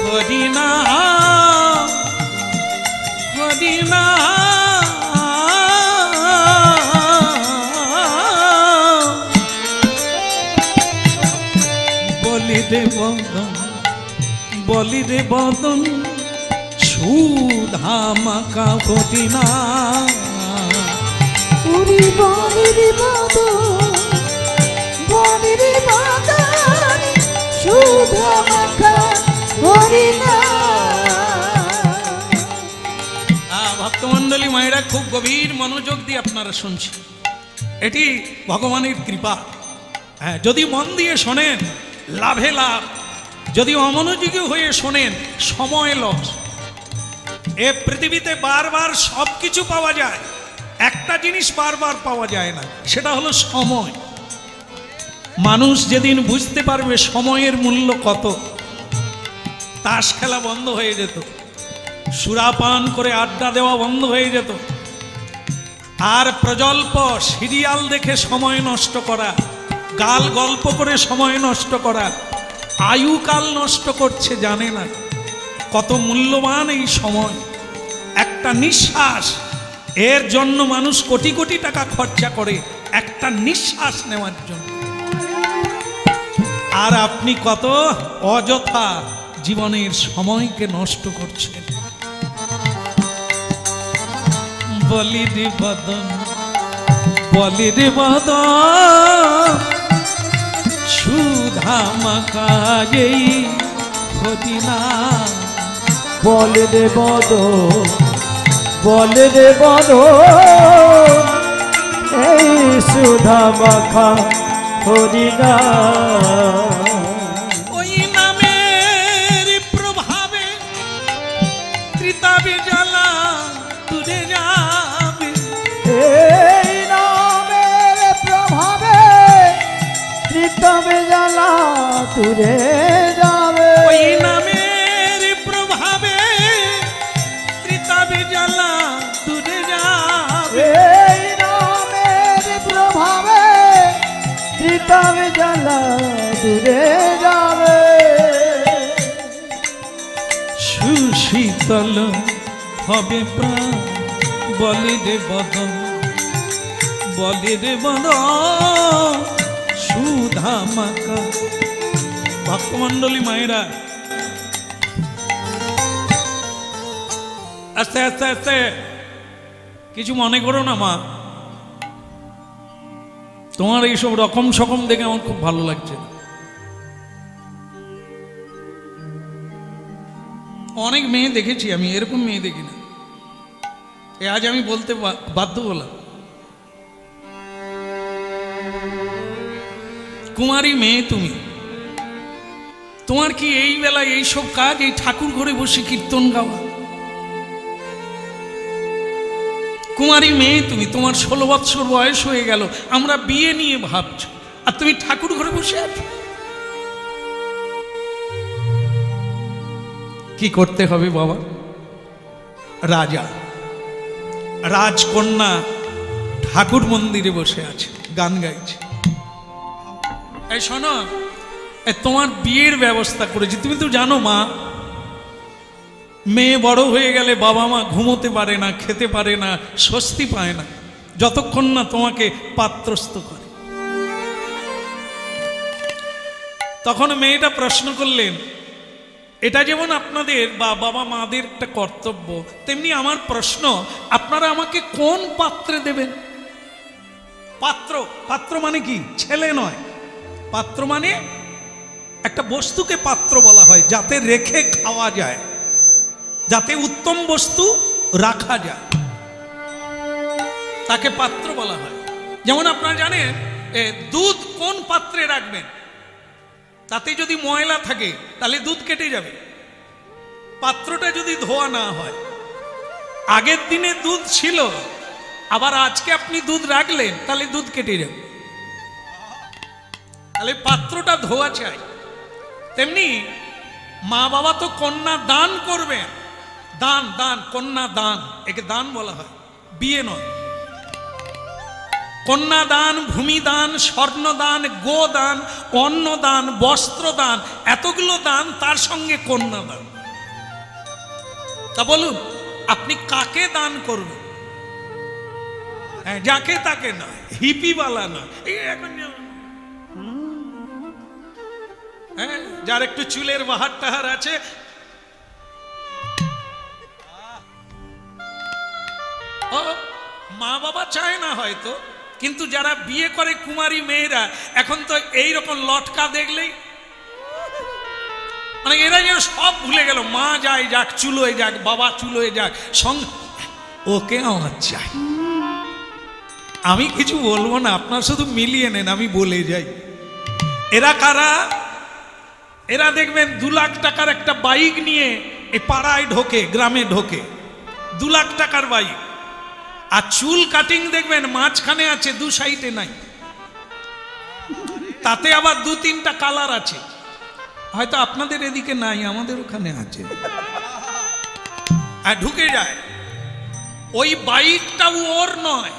হরিনা হরিনা বলি রে বদন, বলি রে বদন সুধামাখা হরিনা। উরি বলি রে বদন, বলি রে বদন সুধামাখা হরিনা। ভক্তমণ্ডলী মায়েরা, খুব গভীর মনোযোগ দিয়ে আপনারা শুনছেন, এটি ভগবানের কৃপা। হ্যাঁ, যদি মন দিয়ে শোনেন লাভে লাভ, যদি অমনোযোগী হয়ে শোনেন সময় লস। এ পৃথিবীতে বারবার সব কিছু পাওয়া যায়, একটা জিনিস বারবার পাওয়া যায় না, সেটা হলো সময়। মানুষ যেদিন বুঝতে পারবে সময়ের মূল্য কত, তাস খেলা বন্ধ হয়ে যেত, সুরাপান করে আড্ডা দেওয়া বন্ধ হয়ে যেত, আর প্রজল্প সিরিয়াল দেখে সময় নষ্ট করা, গাল গল্প করে সময় নষ্ট করা, আয়ুকাল নষ্ট করছে, জানে না কত মূল্যবান এই সময়। একটা নিঃশ্বাস, এর জন্য মানুষ কোটি কোটি টাকা খরচা করে একটা নিঃশ্বাস নেওয়ার জন্য, আর আপনি কত অযথা জীবনের সময়কে নষ্ট করছেন। বলি রে বদন, বলি রে বদন, সুধা মাখাই হদিনা। বলে রে বদন, বলে রে বদন, এই সুধা মাখা হরিনা। ওই নামের প্রভাবে ত্রিতাবে জ্বালা দূরে যাবে, এই নামের প্রভাবে ত্রিতবে জ্বালা দূরে যাবে। ওই নামের প্রভাবে ত্রিতাবে জ্বালা দূরে যাবে, এই নামের প্রভাবে ত্রিতবে জ্বালা দূরে যাবে। সুশীতল হবে প্রাণ, বলে রে বদন, বলে রে বদন, সুধা মাখা। ভক্তমণ্ডলী মায়েরা, আস্তে আস্তে আস্তে, কিছু মনে করো না মা, তোমার এইসব রকম সকম দেখে আমার খুব ভালো লাগছে। অনেক মেয়ে দেখেছি আমি, এরকম মেয়ে দেখি না। আজ আমি বলতে বাধ্য হলাম, কুমারী মেয়ে তুমি, তোমার কি এই বেলায় এইসব কাজ, এই ঠাকুর ঘরে বসে কীর্তন গাওয়া? কুমারী মেয়ে তুমি, তোমার 16 বৎসর বয়স হয়ে গেল, আমরা বিয়ে নিয়ে ভাবছো, আর তুমি ঠাকুর ঘরে বসে আছো। কি করতে হবে বাবা? রাজা রাজকন্যা ঠাকুর মন্দিরে বসে আছে, গান গাইছে। এই শোনো, তোমার বিয়ের ব্যবস্থা করেছি। তুমি তো জানো মা, মেয়ে বড় হয়ে গেলে বাবা মা ঘুমোতে পারে না, খেতে পারে না, স্বস্তি পায় না, যতক্ষণ না তোমাকে পাত্রস্থ করে। তখন মেয়েটা প্রশ্ন করলেন, এটা যেমন আপনাদের বা বাবা মাদের একটা কর্তব্য, তেমনি আমার প্রশ্ন, আপনারা আমাকে কোন পাত্রে দেবেন? পাত্র, পাত্র মানে কি? ছেলে নয়। পাত্র মানে একটা বস্তুকে পাত্র বলা হয়, যাতে রেখে খাওয়া যায়, যাতে উত্তম বস্তু রাখা যায়, তাকে পাত্র বলা হয়। যেমন আপনারা জানেন, দুধ কোন পাত্রে রাখবেন? তাতে যদি ময়লা থাকে তাহলে দুধ কেটে যাবে। পাত্রটা যদি ধোয়া না হয়, আগের দিনে দুধ ছিল, আবার আজকে আপনি দুধ রাখলেন, তাহলে দুধ কেটে যাবে। তাহলে পাত্রটা ধোয়া চাই। তেমনি মা বাবা তো কন্যা দান করবেন, দান, দান, কন্যা দান, একে দান বলা হয়, বিয়ে নয়। কন্যা দান, ভূমি দান, স্বর্ণ দান, গো দান, অন্ন দান, বস্ত্র দান, এতগুলো দান, তার সঙ্গে কন্যা দান। তা বলুন, আপনি কাকে দান করবেন? হ্যাঁ, যাকে তাকে নয়, হিপিওয়ালা নয়। এই এখন হ্যাঁ, যার একটু চুলের বাহার টাহার আছে, ও মা বাবা চায় না হয়তো, কিন্তু যারা বিয়ে করে কুমারী মেয়েরা, এখন তো এইরকম লটকা দেখলেই মানে এরা যেন সব ভুলে গেল। মা যায় যাক, চুলোয় যাক, বাবা চুলোয় যাক, সঙ্গে ওকে আমার চাই। আমি কিছু বলবো না, আপনার শুধু মিলিয়ে নেন, আমি বলে যাই। এরা কারা? এরা দেখবেন 2 লাখ টাকার একটা বাইক নিয়ে এই পাড়ায় ঢোকে, গ্রামে ঢোকে, 2 লাখ টাকার বাইক। আর চুল কাটিং দেখবেন মাঝখানে আছে, 2 সাইডে নাই, তাতে আবার 2-3টা কালার আছে, হয়তো আপনাদের এদিকে নাই, আমাদের ওখানে আছে। আর ঢুকে যায়। ওই বাইকটা ওর নয়,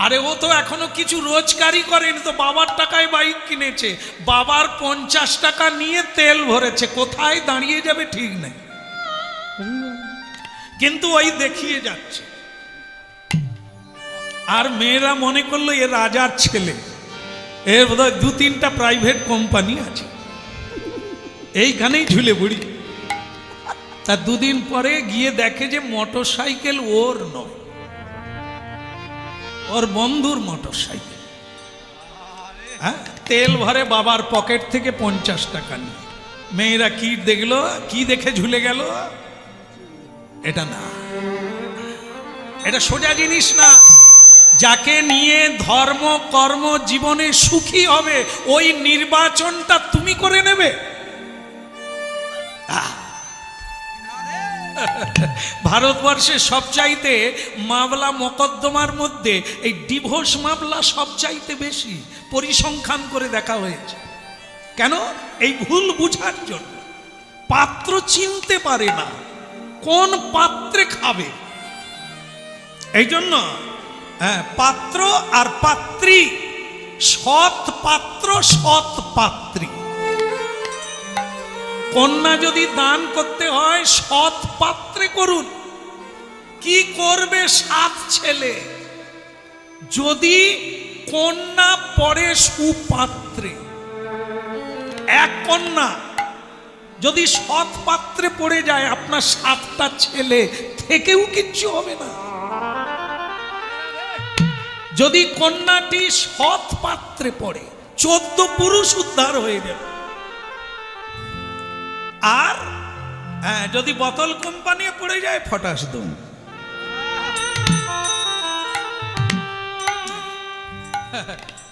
আরে ও তো এখনো কিছু রোজগারই করেনি, তো বাবার টাকায় বাইক কিনেছে, বাবার 50 টাকা নিয়ে তেল ভরেছে, কোথায় দাঁড়িয়ে যাবে ঠিক নেই, কিন্তু ওই দেখিয়ে যাচ্ছে। আর মেয়েরা মনে করলো এ রাজার ছেলে, এর বোধহয় 2-3টা প্রাইভেট কোম্পানি আছে, এইখানেই ঝুলে বুড়ি। তা 2 দিন পরে গিয়ে দেখে যে মোটর সাইকেল ওর নয়, ওর বন্ধুর মোটর সাইকেল। হ্যাঁ, তেল ভরে বাবার পকেট থেকে 50 টাকা নিয়ে। মেয়েরা কি দেখলো, কি দেখে ঝুলে গেল? এটা না, এটা সোজা জিনিস না। যাকে নিয়ে ধর্ম কর্ম জীবনে সুখী হবে, ওই নির্বাচনটা তুমি করে নেবে। ভারতবর্ষের সবচাইতে মামলা মোকদ্দমার মধ্যে এই ডিভোর্স মামলা সবচাইতে বেশি পরিসংখ্যান করে দেখা হয়েছে। কেন? এই ভুল বুঝার জন্য। পাত্র চিনতে পারে না কোন পাত্রে খাবে, এই জন্য পাত্র আর পাত্রী, সৎ পাত্র সৎ পাত্রী। কন্যা যদি দান করতে হয় সৎ পাত্রে করুন। কি করবে 7 ছেলে? যদি কন্যা পড়ে সুপাত্রে, এক কন্যা যদি সৎ পাত্রে পড়ে যায়, আপনার 7টা ছেলে থেকেও কিচ্ছু হবে না। যদি কন্যাটি সৎ পাত্রে পড়ে, 14 পুরুষ উদ্ধার হয়ে যাবে। আর যদি বোতল কোম্পানি পড়ে যায়, ফটাস দম।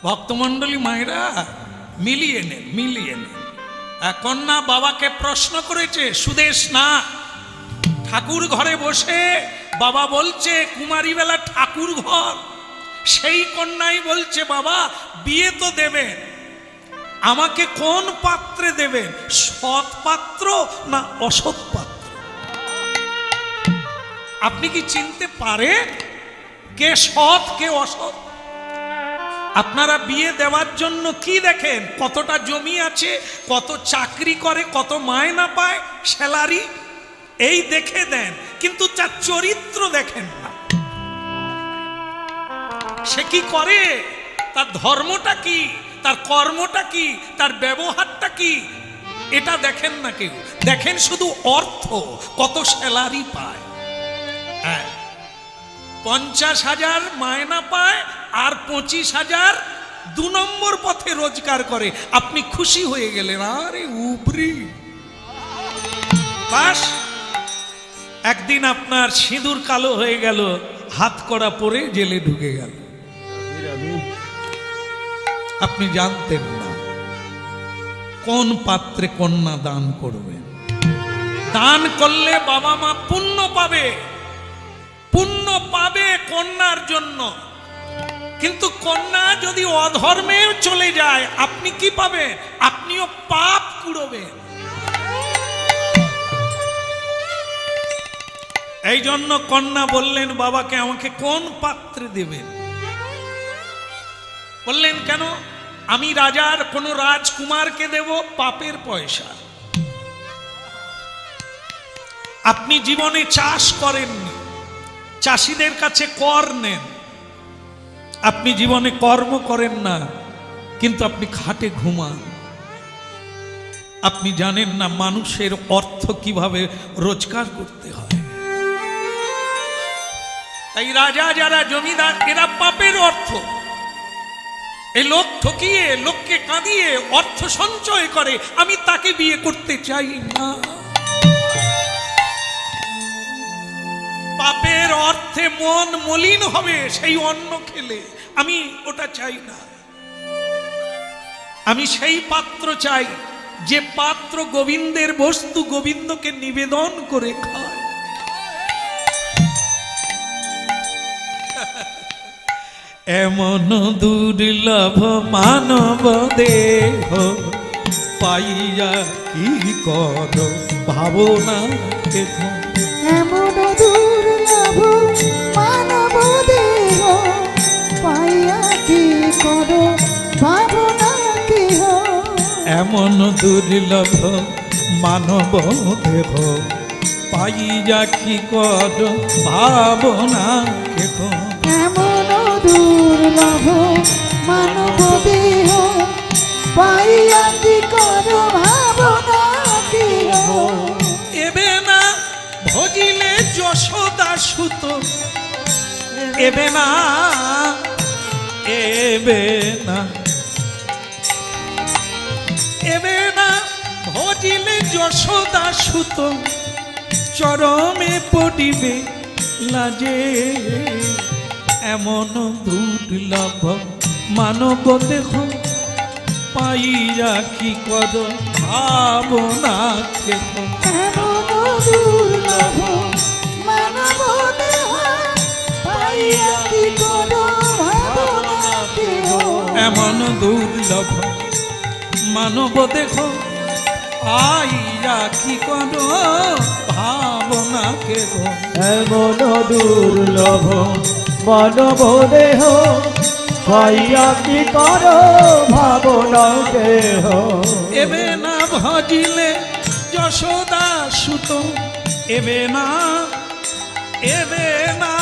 ভক্তমন্ডলী মায়েরা মিলিয়ে নেন, মিলিয়ে নেন। কন্যা বাবাকে প্রশ্ন করেছে, সুদেশ না, ঠাকুর ঘরে বসে বাবা বলছে কুমারী বেলা ঠাকুর ঘর। সেই কন্যাই বলছে, বাবা বিয়ে তো দেবেন, আমাকে কোন পাত্রে দেবেন, সৎ পাত্র না অসৎ পাত্র? আপনি কি চিনতে পারে কে সৎ কে অসৎ? আপনারা বিয়ে দেওয়ার জন্য কি দেখেন? কতটা জমি আছে, কত চাকরি করে, কত মায়না পায়, স্যালারি, এই দেখে দেন, কিন্তু তার চরিত্র দেখেন না। সে কি করে, তার ধর্মটা কি, তার কর্মটা কি, তার ব্যবহারটা কি, এটা দেখেন না কেউ। দেখেন শুধু অর্থ, কত স্যালারি পায়। 50,000 মায়না পায় আর 25,000 2 নম্বর পথে রোজগার করে। আপনি খুশি হয়ে গেলেন, আরে উপরি। বাস, একদিন আপনার সিঁদুর কালো হয়ে গেল, হাত কড়া পরে জেলে ঢুকে গেল। আপনি জানতেন না কোন পাত্রে কন্যা দান করবেন। দান করলে বাবা মা পুণ্য পাবে, পুণ্য পাবে কন্যার জন্য। কিন্তু কন্যা যদি অধর্মে চলে যায়, আপনি কি পাবেন? আপনিও পাপ কুড়বেন। এই জন্য কন্যা বললেন বাবাকে, আমাকে কোন পাত্রে দেবেন? বললেন, কেন? আমি রাজার কোন রাজকুমারকে দেব পাপের পয়সা। আপনি জীবনে চাষ করেননি, চাষিদের কাছে কর নেন। আপনি জীবনে কর্ম করেন না, কিন্তু আপনি খাটে ঘুমান। আপনি জানেন না মানুষের অর্থ কিভাবে রোজগার করতে হয়। তাই রাজা যারা জমিদার, এরা পাপের অর্থ। এই লোক ঠকিয়ে, লোককে কাঁদিয়ে অর্থ সঞ্চয় করে, আমি তাকে বিয়ে করতে চাই না। পাপের অর্থে মন মলিন হবে সেই অন্ন খেলে, আমি ওটা চাই না। আমি সেই পাত্র চাই যে পাত্র গোবিন্দের বস্তু গোবিন্দকে নিবেদন করে খায়। এমন দুর্লভ মানব দেহ পাইয়া কি কর ভাবনা দেখো। এমন দুর্লভ মানব দেহ পাইয়া কি করো ভাবনা কেহ। এমন দুর্লভ মানব দেহ পাইয়া কি কর ভাবনা দেখো। এমন দুর্লভ মানব দেহ পাইয়া কি করো ভাবনা কেহ। এবে না ভজিলে যশোদা সুত, এবে না এবে না এবে না ভজিলে যশোদা সুত, চরমে পড়িবে লাজে। এমন দুর্লভ মানব দেহ পাইয়া কি কর ভাবনা কেহ। এমন দুর্লভ মানব দেহ পাইয়া কি করো ভাবনা কেহ। এমন দুর্লভ মানব দেহ পাইয়া কি কর ভাবনা কেহ। এমন দুর্লভ মানব দেহ পাইয়া কি করো ভাবনা কেহ। এবে না ভজিলে যশোদা সুত, এবে না এবে না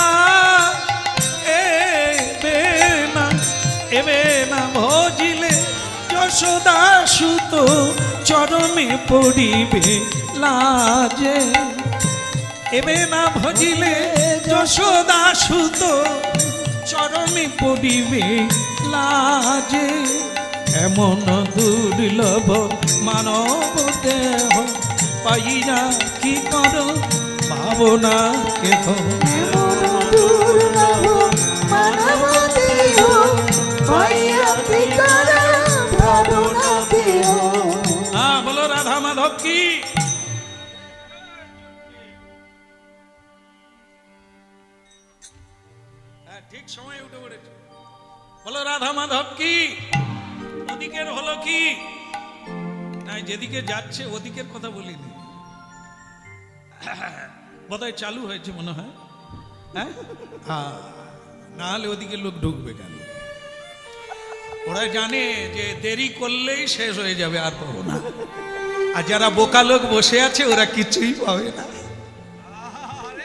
এবে না এবে না ভজিলে যশোদা সুত, চরমে পড়িবে লাজে। এবে না ভজিলে যশোদা সুত, চরমে পড়িবে লাজে। এমন দুর্লভ মানব দেহ পাইয়া কি কর ভাবনা কেহ। এমন দুর্লভ মানব দেহ পাইয়া কি করো ভাবনা কেহ। হ্যাঁ বলো রাধা মাধব কি। ঠিক সময় উঠে পড়েছে। বলো রাধা মাধব কি। ওদিকের হলো কি না, যেদিকে যাচ্ছে ওদিকের কথা বলিনি, বোধহয় চালু হয়েছে মনে হয়। হ্যাঁ না হলে ওদিকে লোক ঢুকবে কেন? ওরা জানে যে দেরি করলেই শেষ হয়ে যাবে, আর পাবো না। আর যারা বোকা লোক বসে আছে ওরা কিছুই পাবে না।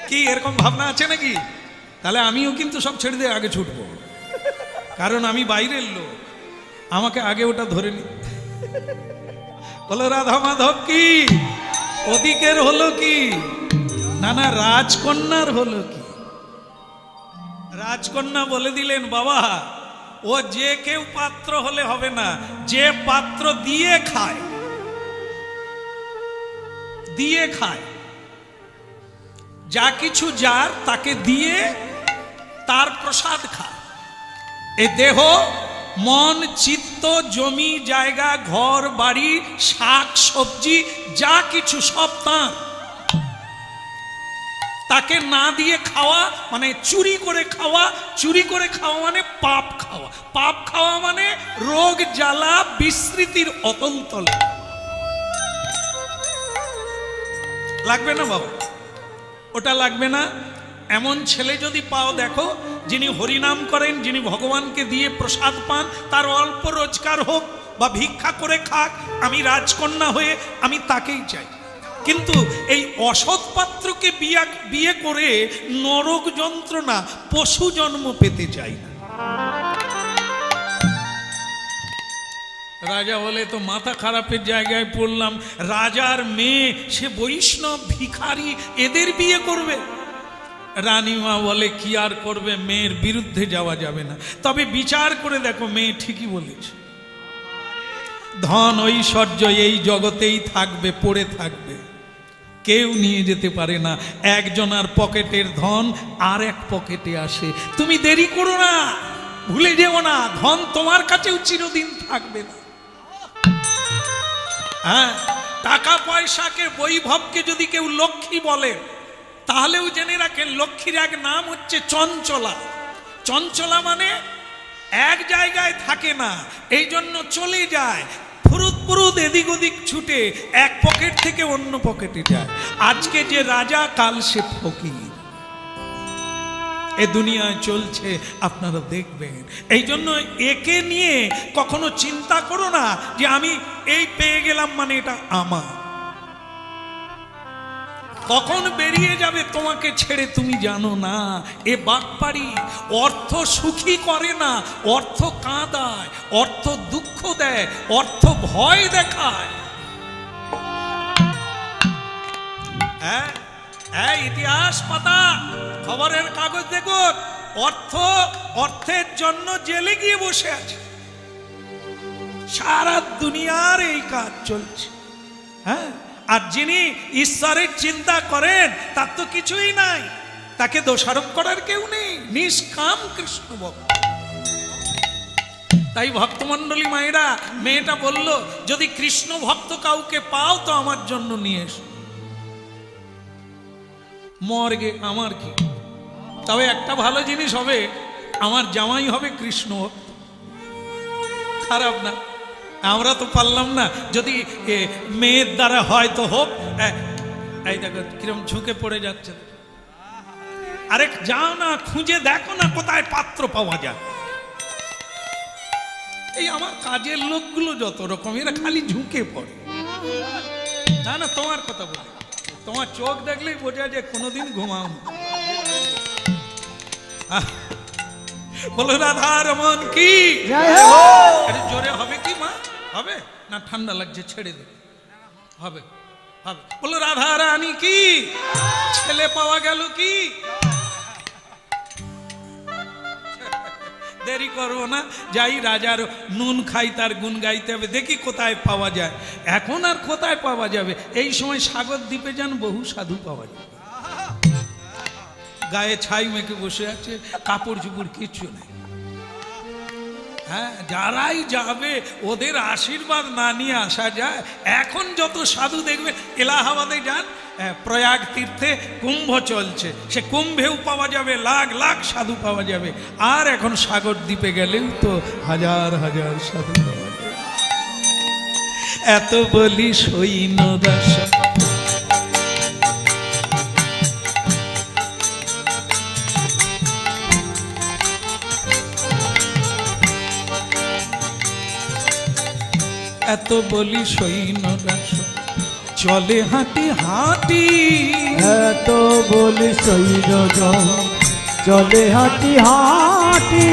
কি এরকম ভাবনা আছে নাকি? তাহলে আমিও কিন্তু সব ছেড়ে দিয়ে আগে ছুটবো, কারণ আমি বাইরের লোক, আমাকে আগে ওটা ধরে নি। বলো রাধা মাধব কি। ওদিকের হলো কি না, না রাজকন্যার হলো কি। রাজকন্যা বলে দিলেন বাবা ও যে কেউ পাত্র হলে হবে না, যে পাত্র দিয়ে খায়, দিয়ে খায়, যা কিছু যার তাকে দিয়ে তার প্রসাদ খায়। এই দেহ মন চিত্ত জমি জায়গা ঘর বাড়ি শাক সবজি যা কিছু সব তার। তাকে না দিয়ে খাওয়া মানে চুরি করে খাওয়া, চুরি করে খাওয়া মানে পাপ খাওয়া, পাপ খাওয়া মানে রোগ জ্বালা বিস্মৃতির অতল তলে। লাগবে না বাবা, ওটা লাগবে না। এমন ছেলে যদি পাও দেখো, যিনি হরিনাম করেন, যিনি ভগবানকে দিয়ে প্রসাদ পান, তার অল্প রোজগার হোক বা ভিক্ষা করে খাক, আমি রাজকন্যা হয়ে আমি তাকেই চাই। কিন্তু এই অসৎ পাত্রকে বিয়ে করে নরক যন্ত্রণা পশু জন্ম পেতে চাই না। রাজা বলে তো মাথা খারাপের জায়গায় পড়লাম, রাজার মেয়ে সে বৈষ্ণব ভিখারি, এদের বিয়ে করবে? রানীমা বলে কি আর করবে, মেয়ের বিরুদ্ধে যাওয়া যাবে না, তবে বিচার করে দেখো মেয়ে ঠিকই বলেছে। ধন ঐশ্বর্য এই জগতেই থাকবে, পড়ে থাকবে, কেউ নিয়ে যেতে পারে না। একজনার পকেটের ধন আর এক পকেটে আসে। তুমি দেরি করো না, ভুলে যেও না, ধন তোমার কাছেও চিরদিন থাকবে না। হ্যাঁ, টাকা পয়সাকে বৈভবকে যদি কেউ লক্ষ্মী বলে, তাহলেও জেনে রাখেন লক্ষ্মীর এক নাম হচ্ছে চঞ্চলা। চঞ্চলা মানে এক জায়গায় থাকে না, এই জন্য চলে যায়, ফুরুত ফুরুত এদিক ওদিক ছুটে এক পকেট থেকে অন্য পকেটে যায়। আজকে যে রাজা, কাল সে ফকির, এ দুনিয়ায় চলছে, আপনারা দেখবেন। এই জন্য একে নিয়ে কখনো চিন্তা করো না যে আমি এই পেয়ে গেলাম মানে এটা আমার। কখন বেরিয়ে যাবে তোমাকে ছেড়ে তুমি জানো না। এ বাটপাড়ি, অর্থ সুখী করে না, অর্থ কাঁদায়, অর্থ দুঃখ দেয়, অর্থ ভয় দেখায়। হ্যাঁ, ইতিহাস পাতা, খবরের কাগজ দেখুন, অর্থের জন্য জেলে গিয়ে বসে আছে। সারা দুনিয়ার এই কাজ চলছে। হ্যাঁ, আর যিনি ঈশ্বরের চিন্তা করেন তার তো কিছুই নাই, তাকে দোষারোপ করার কেউ নেই, নিষ্কাম কৃষ্ণ ভক্ত। তাই ভক্তমণ্ডলী মায়েরা, মেয়েটা বলল যদি কৃষ্ণ ভক্ত কাউকে পাও তো আমার জন্য নিয়ে এসো। মর্গে আমার কি, তবে একটা ভালো জিনিস হবে, আমার জামাই হবে কৃষ্ণ ভক্ত। খারাপ না, আমরা তো পারলাম না, যদি মেয়ের দ্বারা হয় তো হোক। এই দেখো কিরম ঝুঁকে পড়ে যাচ্ছে। আরে যাও না, খুঁজে দেখো না কোথায় পাত্র পাওয়া যায়। এই আমার কাজের লোকগুলো যত রকম, এরা খালি ঝুঁকে পড়ে। না না, তোমার কথা বলি, তোমার চোখ দেখলেই বোঝা যায় কোনোদিন ঘুমাও না। বলো রাধা রমন কি, জোরে হবে কি মা? হবে না? ঠান্ডা লাগছে, ছেড়ে দে। হবে হবে। বলো রাধা রানী কি, ছেলে পাওয়া গেল কি? দেরি করবো না, যাই রাজার নুন খাই, তার গুণ গাইতে হবে, দেখি কোথায় পাওয়া যায়। এখন আর কোথায় পাওয়া যাবে? এই সময় সাগর দ্বীপে যান, বহু সাধু পাওয়া যাবে, গায়ে ছাই মেখে বসে আছে, কাপড় চুপড় কিচ্ছু নেই। হ্যাঁ, যারাই যাবে ওদের আশীর্বাদ না নিয়ে আসা যায়। এখন যত সাধু দেখবে, এলাহাবাদে যান, প্রয়াগ তীর্থে কুম্ভ চলছে, সে কুম্ভেও পাওয়া যাবে, লাখ লাখ সাধু পাওয়া যাবে। আর এখন সাগর দ্বীপে গেলেও তো হাজার হাজার সাধু পাওয়া যাবে। এত বলি সৈন্য দাস, এত বলি সৈন্য দাস, চলে হাঁটি হাঁটি। এত বলি সৈন্য দাস, চলে হাঁটি হাঁটি।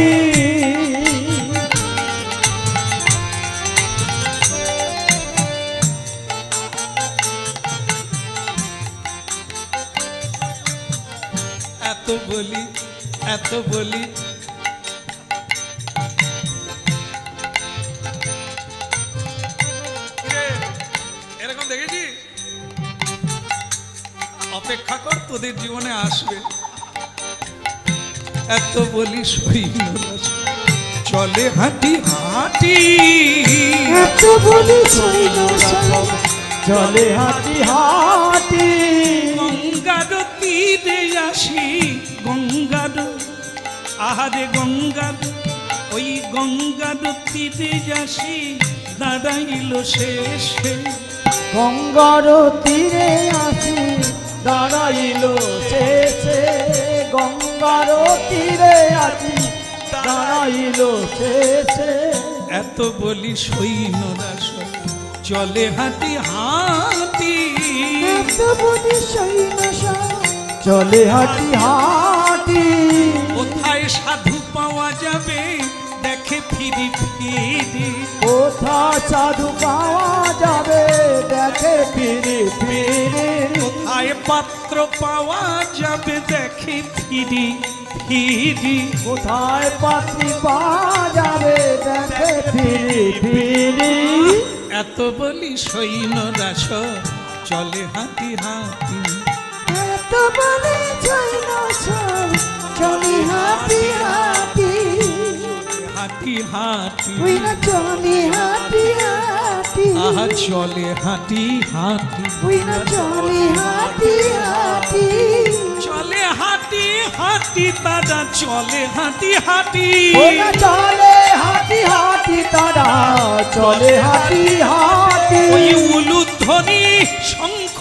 এত বলি, এত বলি, এরকম দেখেছি, অপেক্ষা কর, তোদের জীবনে আসবে। এত বলি সৈন্য দাস, চলে হাঁটি হাঁটি। এত বলি সৈন্য দাস, চলে হাঁটি হাঁটি। গঙ্গার তীরে আসি, গঙ্গার, আহারে গঙ্গার, ওই গঙ্গার তীরে আসি, দাঁড়াইল শেষে। গঙ্গার তীরে আসি, দাঁড়াইল শেষে। গঙ্গার তীরে আসি, দাঁড়াইল শেষে। এত বলি সৈন্য দাস, চলে হাঁটি হাঁটি। এত বলি সৈন্য দাস, চলে হাঁটি হাঁটি। কোথায় সাধু পাওয়া যাবে, দেখে ফিরি ফিরি। কোথায় সাধু পাওয়া যাবে, দেখে ফিরি ফিরি। কোথায় পাত্র পাওয়া যাবে, দেখে ফিরি ফিরি। কোথায় পাত্রী পাওয়া যাবে, দেখে ফিরি ফিরি। এত বলি সৈন্য দাস, চলে হাঁটি হাঁটি। এত বলি সৈন্য দাস, চলে হাঁটি হাঁটি। হাঁটি হাঁটি, ওই না চলে হাঁটি হাঁটি। আহা চলে হাঁটি হাঁটি। ওই না চলে হাঁটি হাঁটি। চলে হাঁটি হাঁটি তারা চলে হাঁটি হাঁটি ওরা চলে হাঁটি হাঁটি তারা চলে হাঁটি হাঁটি ওই উলুধ্বনি শঙ্খ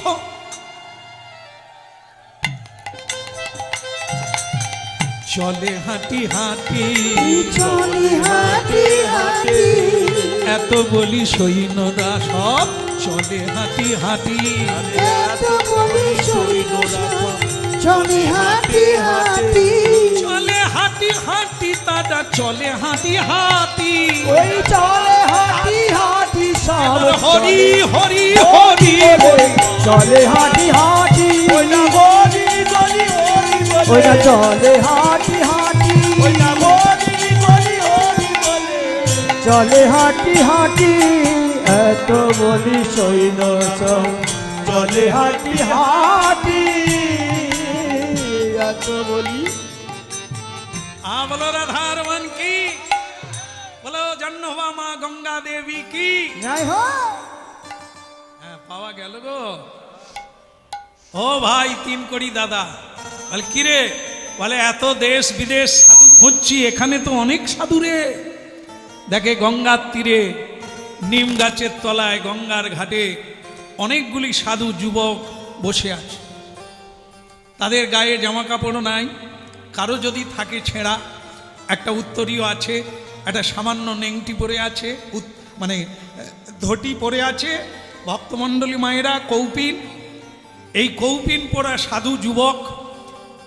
চলে হাঁটি হাঁটি চলে হাঁটি হাঁটি এত বলি সৈন্যরা সব চলে হাঁটি হাঁটি এত বলি সৈন্যরা চলে হাঁটি হাঁটি চলে হাঁটি হাঁটি তারা চলে হাঁটি হাঁটি ওই চলে হাঁটি হাঁটি সব হরি হরি হরি বলে চলে হাঁটি হাঁটি ওই না হরি বলি হরি বলে ওই না চলে হাঁটি হাঁটি ওই না হরি বলি হরি বলে চলে হাঁটি হাঁটি এত বলি সৈন্য সব চলে হাঁটি হাঁটি এত বলি বলো রাধার মন কি বলো জন্মবা মা গঙ্গা দেবী কি জয় হো হ্যাঁ পাওয়া গেল গো ও ভাই 3 কোটি দাদা বলে কি রে বলে এত দেশ বিদেশ সাধু খুঁজছি এখানে তো অনেক সাধু রে দেখে গঙ্গার তীরে নিম গাছের তলায় গঙ্গার ঘাটে অনেকগুলি সাধু যুবক বসে আছে তাদের গায়ে জামা কাপড় নাই কারো যদি থাকে ছেঁড়া একটা উত্তরীয় আছে একটা সামান্য নেংটি পরে আছে মানে ধটি পরে আছে ভক্তমণ্ডলী মায়েরা কৌপিন এই কৌপিন পরা সাধু যুবক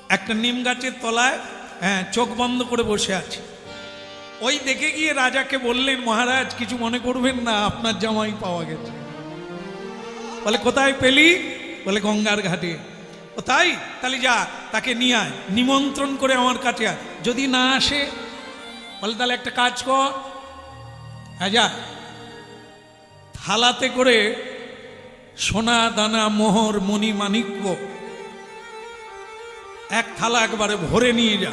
একটা নিম গাছের তলায় চোখ বন্ধ করে বসে আছে ওই দেখে গিয়ে রাজাকে বললেন মহারাজ কিছু মনে করবেন না আপনার জামাই পাওয়া গেছে বলে কোথায় পেলি বলে গঙ্গার ঘাটে ও তাই তাহলে যা তাকে নিয়ে আয় নিমন্ত্রণ করে আমার কাছে আয় যদি না আসে বলে তাহলে একটা কাজ কর হ্যাঁ যা থালাতে করে সোনা দানা মোহর মণি মাণিক্য এক থালা একবারে ভরে নিয়ে যা